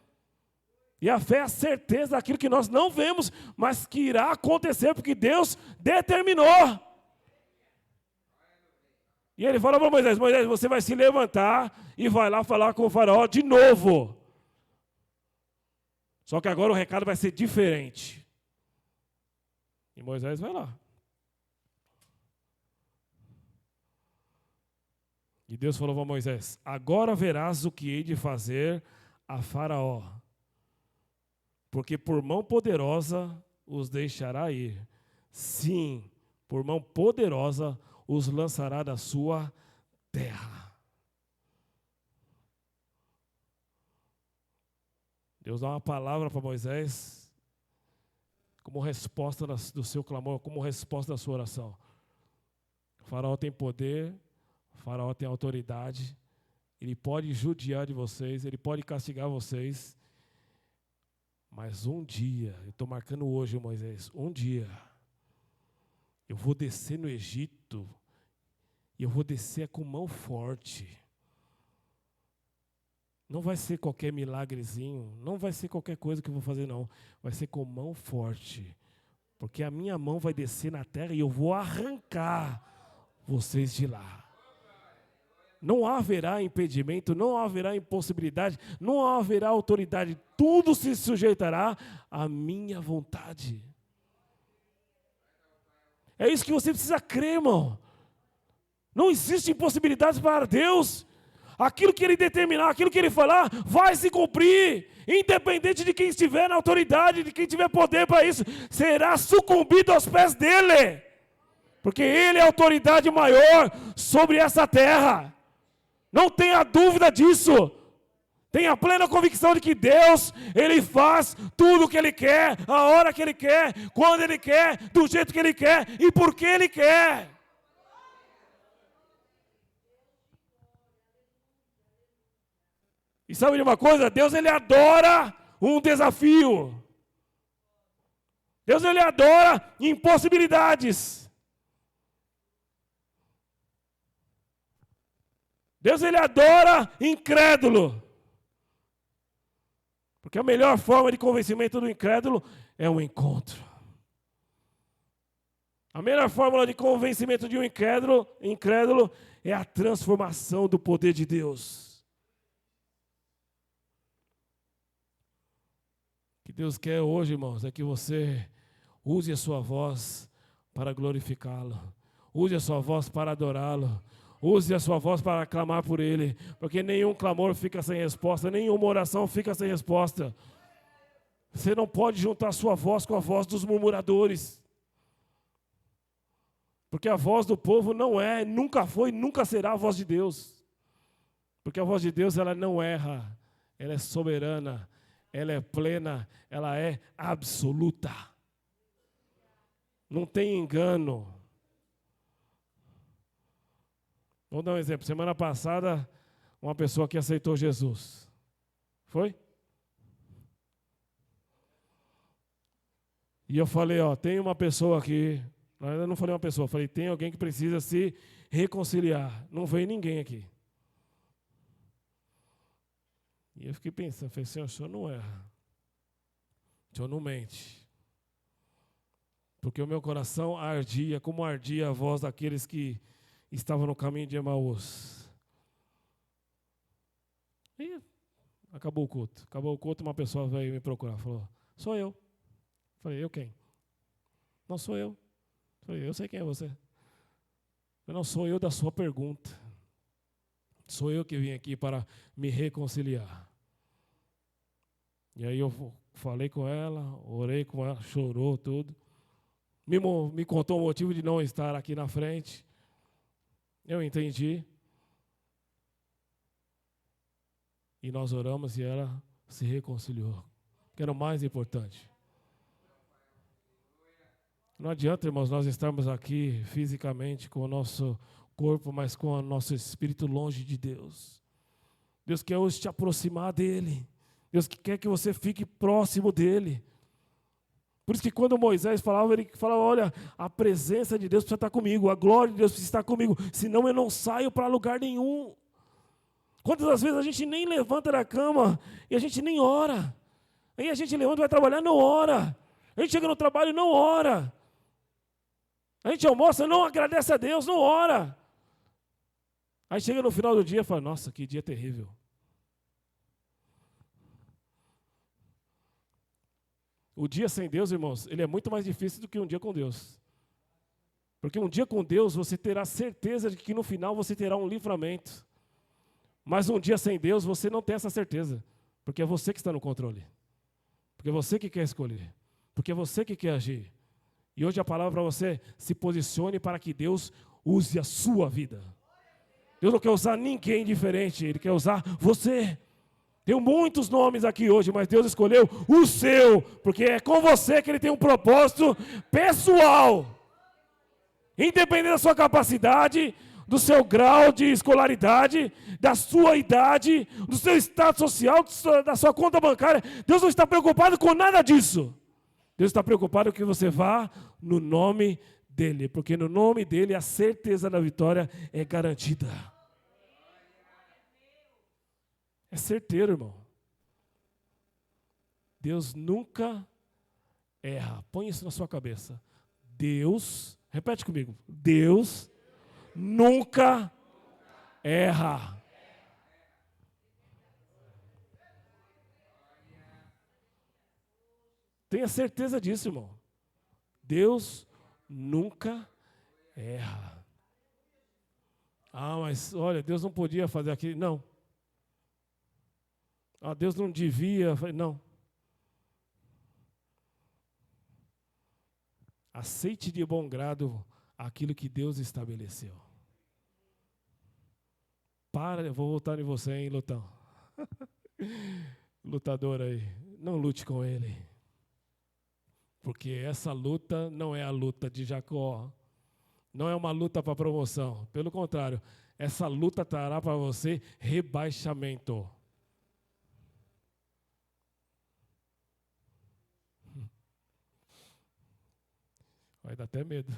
E a fé é a certeza daquilo que nós não vemos, mas que irá acontecer, porque Deus determinou. E ele fala para Moisés, Moisés, você vai se levantar e vai lá falar com o faraó de novo. Só que agora o recado vai ser diferente. E Moisés vai lá. E Deus falou para Moisés, agora verás o que hei de fazer a Faraó, porque por mão poderosa os deixará ir. Sim, por mão poderosa os lançará da sua terra. Deus dá uma palavra para Moisés como resposta do seu clamor, como resposta da sua oração. O faraó tem poder, o faraó tem autoridade, ele pode judiar de vocês, ele pode castigar vocês, mas um dia, eu estou marcando hoje, Moisés, um dia, eu vou descer no Egito, e eu vou descer com mão forte. Não vai ser qualquer milagrezinho, não vai ser qualquer coisa que eu vou fazer, não. Vai ser com mão forte, porque a minha mão vai descer na terra e eu vou arrancar vocês de lá. Não haverá impedimento, não haverá impossibilidade, não haverá autoridade. Tudo se sujeitará à minha vontade. É isso que você precisa crer, irmão. Não existe impossibilidades para Deus. Aquilo que Ele determinar, aquilo que Ele falar, vai se cumprir. Independente de quem estiver na autoridade, de quem tiver poder para isso, será sucumbido aos pés dEle. Porque Ele é a autoridade maior sobre essa terra. Não tenha dúvida disso. Tenha plena convicção de que Deus, Ele faz tudo o que Ele quer, a hora que Ele quer, quando Ele quer, do jeito que Ele quer e por que Ele quer. E sabe de uma coisa? Deus, Ele adora um desafio. Deus, Ele adora impossibilidades. Deus, Ele adora incrédulo. Porque a melhor forma de convencimento do incrédulo é um encontro. A melhor fórmula de convencimento de um incrédulo é a transformação do poder de Deus. O que Deus quer hoje, irmãos, é que você use a sua voz para glorificá-lo. Use a sua voz para adorá-lo. Use a sua voz para clamar por Ele, porque nenhum clamor fica sem resposta, nenhuma oração fica sem resposta. Você não pode juntar a sua voz com a voz dos murmuradores, porque a voz do povo não é, nunca foi, nunca será a voz de Deus, porque a voz de Deus ela não erra, ela é soberana, ela é plena, ela é absoluta, não tem engano. Vou dar um exemplo. Semana passada, uma pessoa que aceitou Jesus. Foi? E eu falei, ó, tem uma pessoa aqui, eu ainda não falei uma pessoa, falei, tem alguém que precisa se reconciliar. Não veio ninguém aqui. E eu fiquei pensando, falei, Senhor, o Senhor não erra. O Senhor não mente. Porque o meu coração ardia, como ardia a voz daqueles que estavam no caminho de Emaús. E acabou o culto. Acabou o culto, uma pessoa veio me procurar, falou, sou eu. Falei, eu quem? Não sou eu. Falei, eu sei quem é você. Eu não sou eu da sua pergunta. Sou eu que vim aqui para me reconciliar. E aí eu falei com ela, orei com ela, chorou tudo. Me contou o motivo de não estar aqui na frente. Eu entendi. E nós oramos e ela se reconciliou. Que era o mais importante. Não adianta, irmãos, nós estarmos aqui fisicamente com o nosso corpo, mas com o nosso espírito longe de Deus. Deus quer hoje te aproximar dEle. Deus quer que você fique próximo dEle. Por isso que quando Moisés falava, ele falava, olha, a presença de Deus precisa estar comigo, a glória de Deus precisa estar comigo, senão eu não saio para lugar nenhum. Quantas das vezes a gente nem levanta da cama e a gente nem ora. Aí a gente levanta e vai trabalhar, não ora. A gente chega no trabalho e não ora. A gente almoça, não agradece a Deus, não ora. Aí chega no final do dia e fala, nossa, que dia terrível. O dia sem Deus, irmãos, ele é muito mais difícil do que um dia com Deus. Porque um dia com Deus, você terá certeza de que no final você terá um livramento. Mas um dia sem Deus, você não tem essa certeza. Porque é você que está no controle. Porque é você que quer escolher. Porque é você que quer agir. E hoje a palavra para você, se posicione para que Deus use a sua vida. Deus não quer usar ninguém diferente, Ele quer usar você. Tem muitos nomes aqui hoje, mas Deus escolheu o seu, porque é com você que Ele tem um propósito pessoal. Independente da sua capacidade, do seu grau de escolaridade, da sua idade, do seu status social, da sua conta bancária, Deus não está preocupado com nada disso. Deus está preocupado que você vá no nome dEle, porque no nome dEle a certeza da vitória é garantida. É certeiro, irmão. Deus nunca erra. Põe isso na sua cabeça. Deus, repete comigo. Deus nunca erra. Tenha certeza disso, irmão. Deus nunca erra. Ah, mas olha, Deus não podia fazer aquilo. Não. Ah, Deus não devia. Não. Aceite de bom grado aquilo que Deus estabeleceu. Para, vou voltar em você, hein, Lutão. Lutador aí. Não lute com ele. Porque essa luta não é a luta de Jacó. Não é uma luta para promoção. Pelo contrário, essa luta trará para você rebaixamento. Vai dar até medo.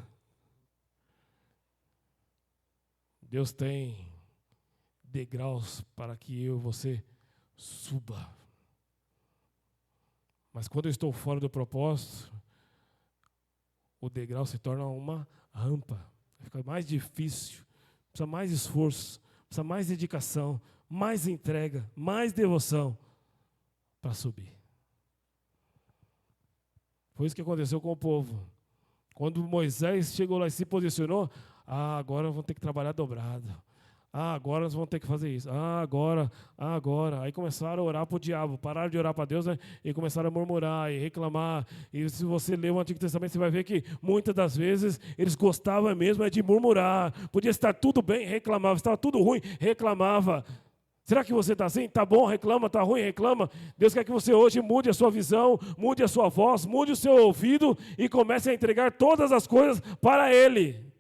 Deus tem degraus para que eu e você suba. Mas quando eu estou fora do propósito, o degrau se torna uma rampa. Fica mais difícil, precisa mais esforço, precisa mais dedicação, mais entrega, mais devoção para subir. Foi isso que aconteceu com o povo. Quando Moisés chegou lá e se posicionou, agora vão ter que trabalhar dobrado. Agora nós vamos ter que fazer isso. Agora. Aí começaram a orar para o diabo. Pararam de orar para Deus, né? E começaram a murmurar e reclamar. E se você ler o Antigo Testamento, você vai ver que muitas das vezes eles gostavam mesmo de murmurar. Podia estar tudo bem, reclamava. Estava tudo ruim, reclamava. Será que você está assim? Está bom, reclama, está ruim, reclama. Deus quer que você hoje mude a sua visão, mude a sua voz, mude o seu ouvido e comece a entregar todas as coisas para Ele.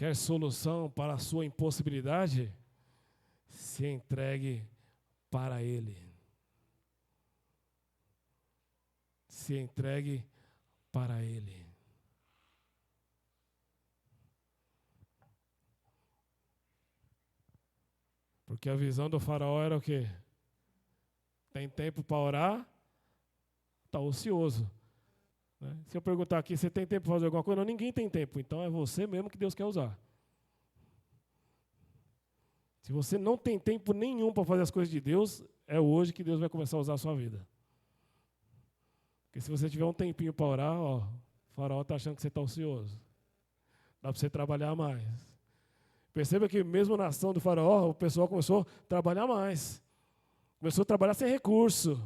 Quer solução para a sua impossibilidade? Se entregue para Ele. Se entregue para Ele. Porque a visão do faraó era o quê? Tem tempo para orar? Está ocioso. Né? Se eu perguntar aqui, você tem tempo para fazer alguma coisa? Não, ninguém tem tempo. Então é você mesmo que Deus quer usar. Se você não tem tempo nenhum para fazer as coisas de Deus, é hoje que Deus vai começar a usar a sua vida. Porque se você tiver um tempinho para orar, ó, o faraó está achando que você está ocioso. Dá para você trabalhar mais. Perceba que mesmo na ação do faraó, o pessoal começou a trabalhar mais. Começou a trabalhar sem recurso.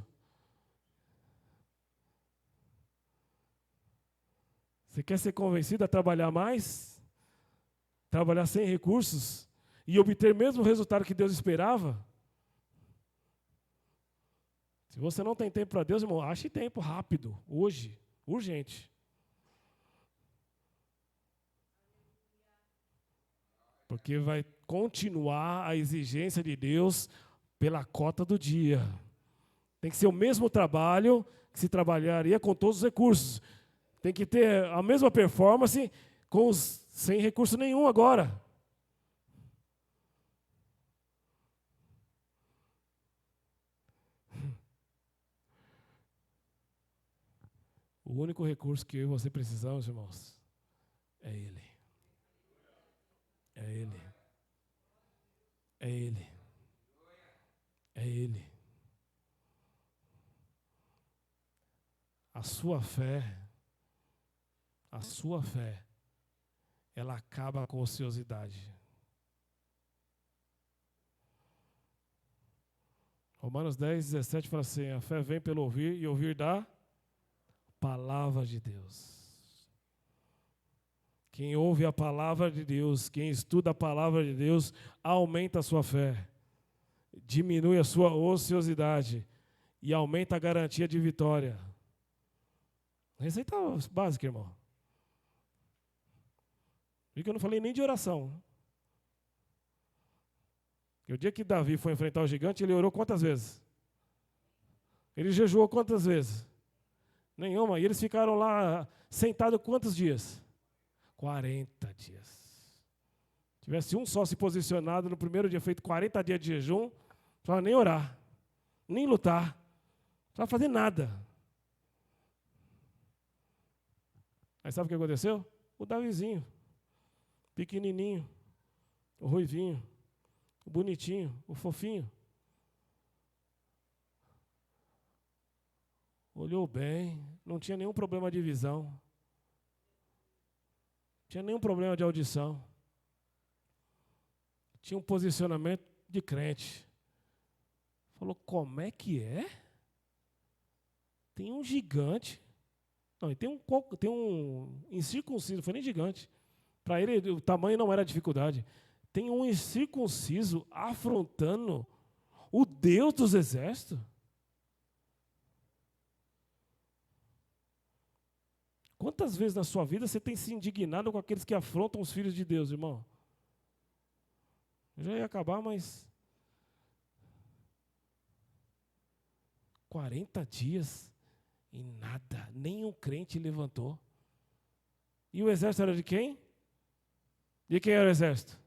Você quer ser convencido a trabalhar mais? Trabalhar sem recursos? E obter mesmo o resultado que Deus esperava? Se você não tem tempo para Deus, irmão, ache tempo rápido, hoje, urgente. Porque vai continuar a exigência de Deus pela cota do dia. Tem que ser o mesmo trabalho que se trabalharia com todos os recursos. Tem que ter a mesma performance sem recurso nenhum agora. O único recurso que eu e você precisamos, irmãos, é Ele. É Ele. É Ele. É Ele. A sua fé, ela acaba com a ociosidade. Romanos 10, 17 fala assim, a fé vem pelo ouvir e ouvir da palavra de Deus. Quem ouve a palavra de Deus, quem estuda a palavra de Deus, aumenta a sua fé, diminui a sua ociosidade e aumenta a garantia de vitória. Receita básica, irmão. E que eu não falei nem de oração. E o dia que Davi foi enfrentar o gigante, ele orou quantas vezes? Ele jejuou quantas vezes? Nenhuma. E eles ficaram lá sentados quantos dias? 40 dias. Se tivesse um só se posicionado no primeiro dia, feito 40 dias de jejum, não precisava nem orar, nem lutar, não precisava fazer nada. Aí sabe o que aconteceu? O Davizinho, pequenininho, o ruivinho, o bonitinho, o fofinho, olhou bem, não tinha nenhum problema de visão, não tinha nenhum problema de audição, tinha um posicionamento de crente. Falou, como é que é? Tem um gigante, não, e tem um incircunciso, não foi nem gigante, para ele o tamanho não era dificuldade, tem um incircunciso afrontando o Deus dos exércitos. Quantas vezes na sua vida você tem se indignado com aqueles que afrontam os filhos de Deus, irmão? Eu já ia acabar, mas 40 dias e nada, nenhum crente levantou. E o exército era de quem? De quem era o exército?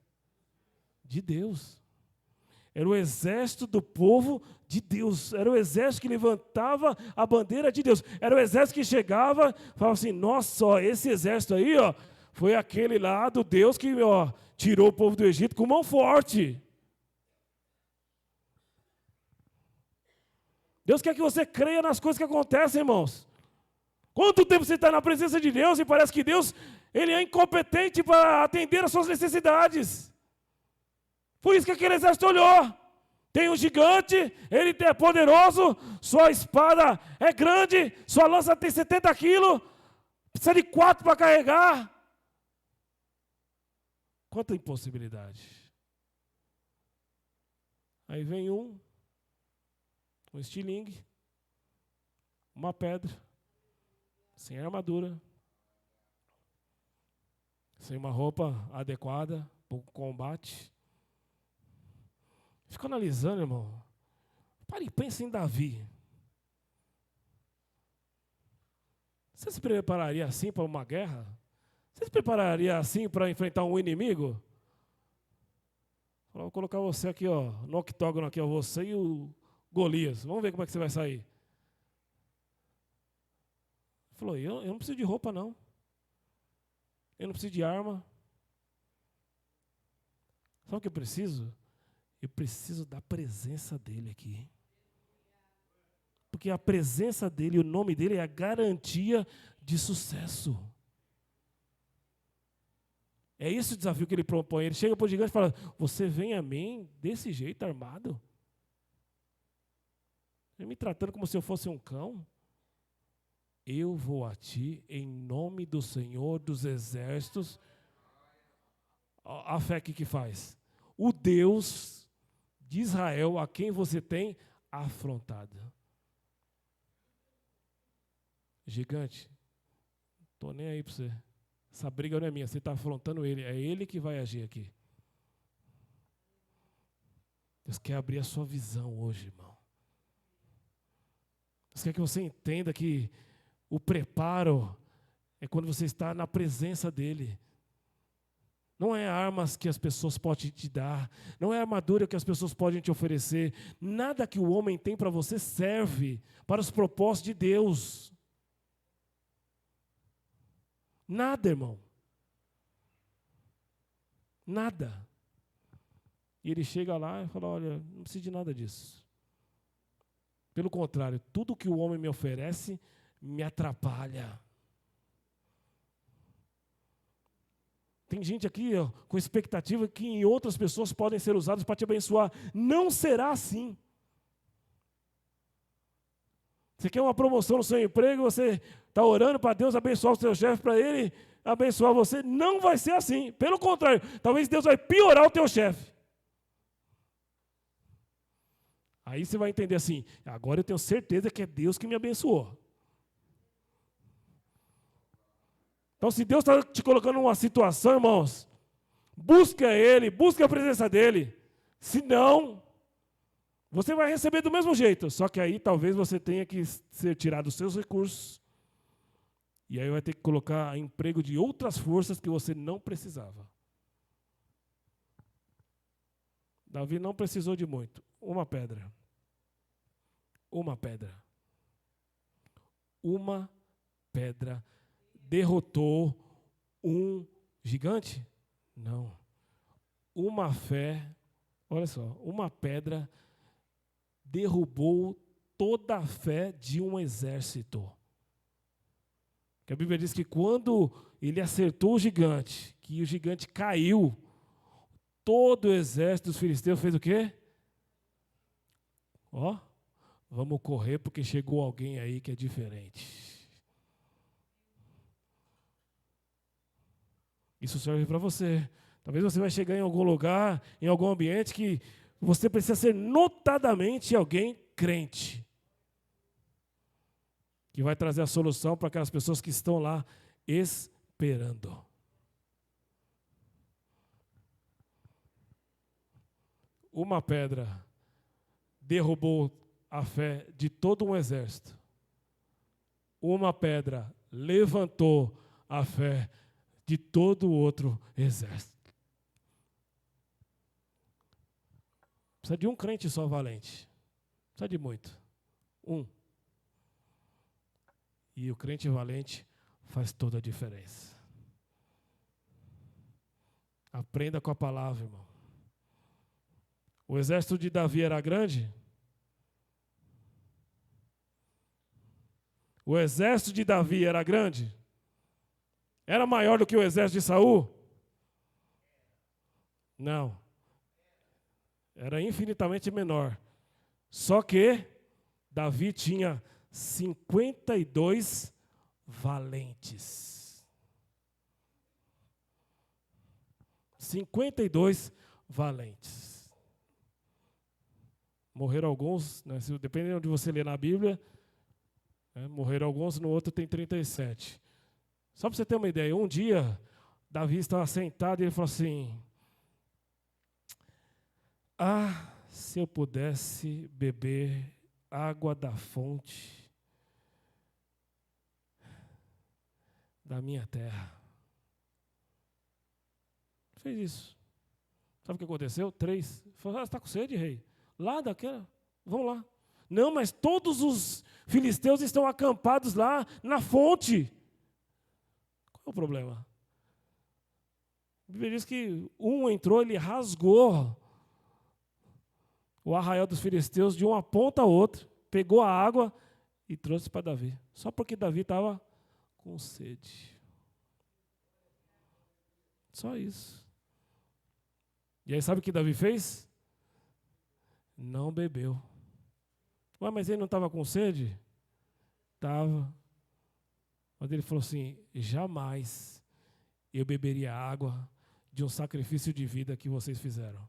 De Deus. Era o exército do povo de Deus. Era o exército que levantava a bandeira de Deus. Era o exército que chegava e falava assim, nossa, ó, esse exército aí, ó, foi aquele lá do Deus que ó, tirou o povo do Egito com mão forte. Deus quer que você creia nas coisas que acontecem, irmãos. Quanto tempo você está na presença de Deus e parece que Deus ele é incompetente para atender às suas necessidades. Por isso que aquele exército olhou. Tem um gigante, ele é poderoso, sua espada é grande, sua lança tem 70 quilos, precisa de 4 para carregar. Quanta impossibilidade. Aí vem um estilingue, uma pedra, sem armadura. sem uma roupa adequada para o combate. Fico analisando, irmão. Pare e pense em Davi. Você se prepararia assim para uma guerra? Você se prepararia assim para enfrentar um inimigo? Vou colocar você aqui, ó, no octógono aqui, ó, você e o Golias. Vamos ver como é que você vai sair. Ele falou, eu não preciso de roupa, não. Eu não preciso de arma. Sabe o que eu preciso? Eu preciso da presença dele aqui. Porque a presença dele, o nome dele é a garantia de sucesso. É esse o desafio que ele propõe. Ele chega para o gigante e fala, você vem a mim desse jeito, armado? Me tratando como se eu fosse um cão? Eu vou a ti em nome do Senhor dos Exércitos. A fé que faz? O Deus de Israel a quem você tem afrontado. Gigante, estou nem aí para você. Essa briga não é minha, você está afrontando ele. É ele que vai agir aqui. Deus quer abrir a sua visão hoje, irmão. Deus quer que você entenda que o preparo é quando você está na presença dele. Não é armas que as pessoas podem te dar. Não é armadura que as pessoas podem te oferecer. Nada que o homem tem para você serve para os propósitos de Deus. Nada, irmão. Nada. E ele chega lá e fala, olha, não preciso de nada disso. Pelo contrário, tudo que o homem me oferece me atrapalha. Tem gente aqui ó, com expectativa que em outras pessoas podem ser usadas para te abençoar. Não será assim. Você quer uma promoção no seu emprego, você está orando para Deus abençoar o seu chefe, para ele abençoar você. Não vai ser assim. Pelo contrário, talvez Deus vai piorar o teu chefe. Aí você vai entender assim, agora eu tenho certeza que é Deus que me abençoou. Então, se Deus está te colocando numa situação, irmãos, busca Ele, busca a presença dEle. Se não, você vai receber do mesmo jeito. Só que aí talvez você tenha que ser tirado dos seus recursos. E aí vai ter que colocar emprego de outras forças que você não precisava. Davi não precisou de muito. Uma pedra. Uma pedra. Uma pedra derrotou um gigante? Não. Uma fé, olha só, uma pedra derrubou toda a fé de um exército. Que a Bíblia diz que quando ele acertou o gigante, que o gigante caiu, todo o exército dos filisteus fez o quê? Ó, vamos correr porque chegou alguém aí que é diferente. Isso serve para você. Talvez você vai chegar em algum lugar, em algum ambiente que você precisa ser notadamente alguém crente. Que vai trazer a solução para aquelas pessoas que estão lá esperando. Uma pedra derrubou a fé de todo um exército. Uma pedra levantou a fé de todo o outro exército. Precisa de um crente só valente. Precisa de muito. Um. E o crente valente faz toda a diferença. Aprenda com a palavra, irmão. O exército de Davi era grande? O exército de Davi era grande? Era maior do que o exército de Saul? Não. Era infinitamente menor. Só que Davi tinha 52 valentes. 52 valentes. Morreram alguns, né, dependendo de onde você lê na Bíblia, né, morreram alguns, no outro tem 37. Só para você ter uma ideia, um dia Davi estava sentado e ele falou assim: ah, se eu pudesse beber água da fonte da minha terra. Fez isso. Sabe o que aconteceu? 3. Falou: você está com sede, rei? Lá daquela, vamos lá. Não, mas todos os filisteus estão acampados lá na fonte. Qual é o problema? A Bíblia diz que um entrou, ele rasgou o arraial dos filisteus de uma ponta a outra, pegou a água e trouxe para Davi. Só porque Davi estava com sede. Só isso. E aí sabe o que Davi fez? Não bebeu. Ué, mas ele não estava com sede? Estava. Mas ele falou assim: jamais eu beberia água de um sacrifício de vida que vocês fizeram.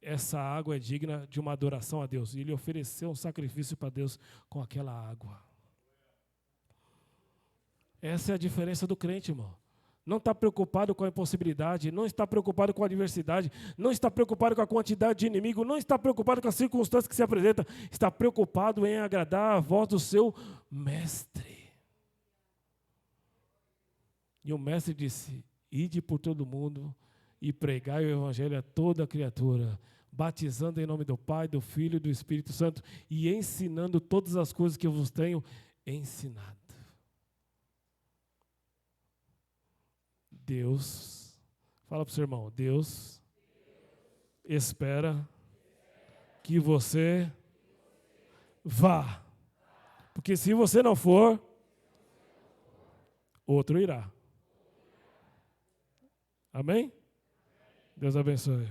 Essa água é digna de uma adoração a Deus. E ele ofereceu um sacrifício para Deus com aquela água. Essa é a diferença do crente, irmão. Não está preocupado com a impossibilidade, não está preocupado com a adversidade, não está preocupado com a quantidade de inimigo, não está preocupado com as circunstâncias que se apresentam, está preocupado em agradar a voz do seu mestre. E o mestre disse: ide por todo mundo e pregai o evangelho a toda criatura, batizando em nome do Pai, do Filho e do Espírito Santo e ensinando todas as coisas que eu vos tenho ensinado. Deus, fala para o seu irmão, Deus espera que você vá. Porque se você não for, outro irá. Amém? Deus abençoe.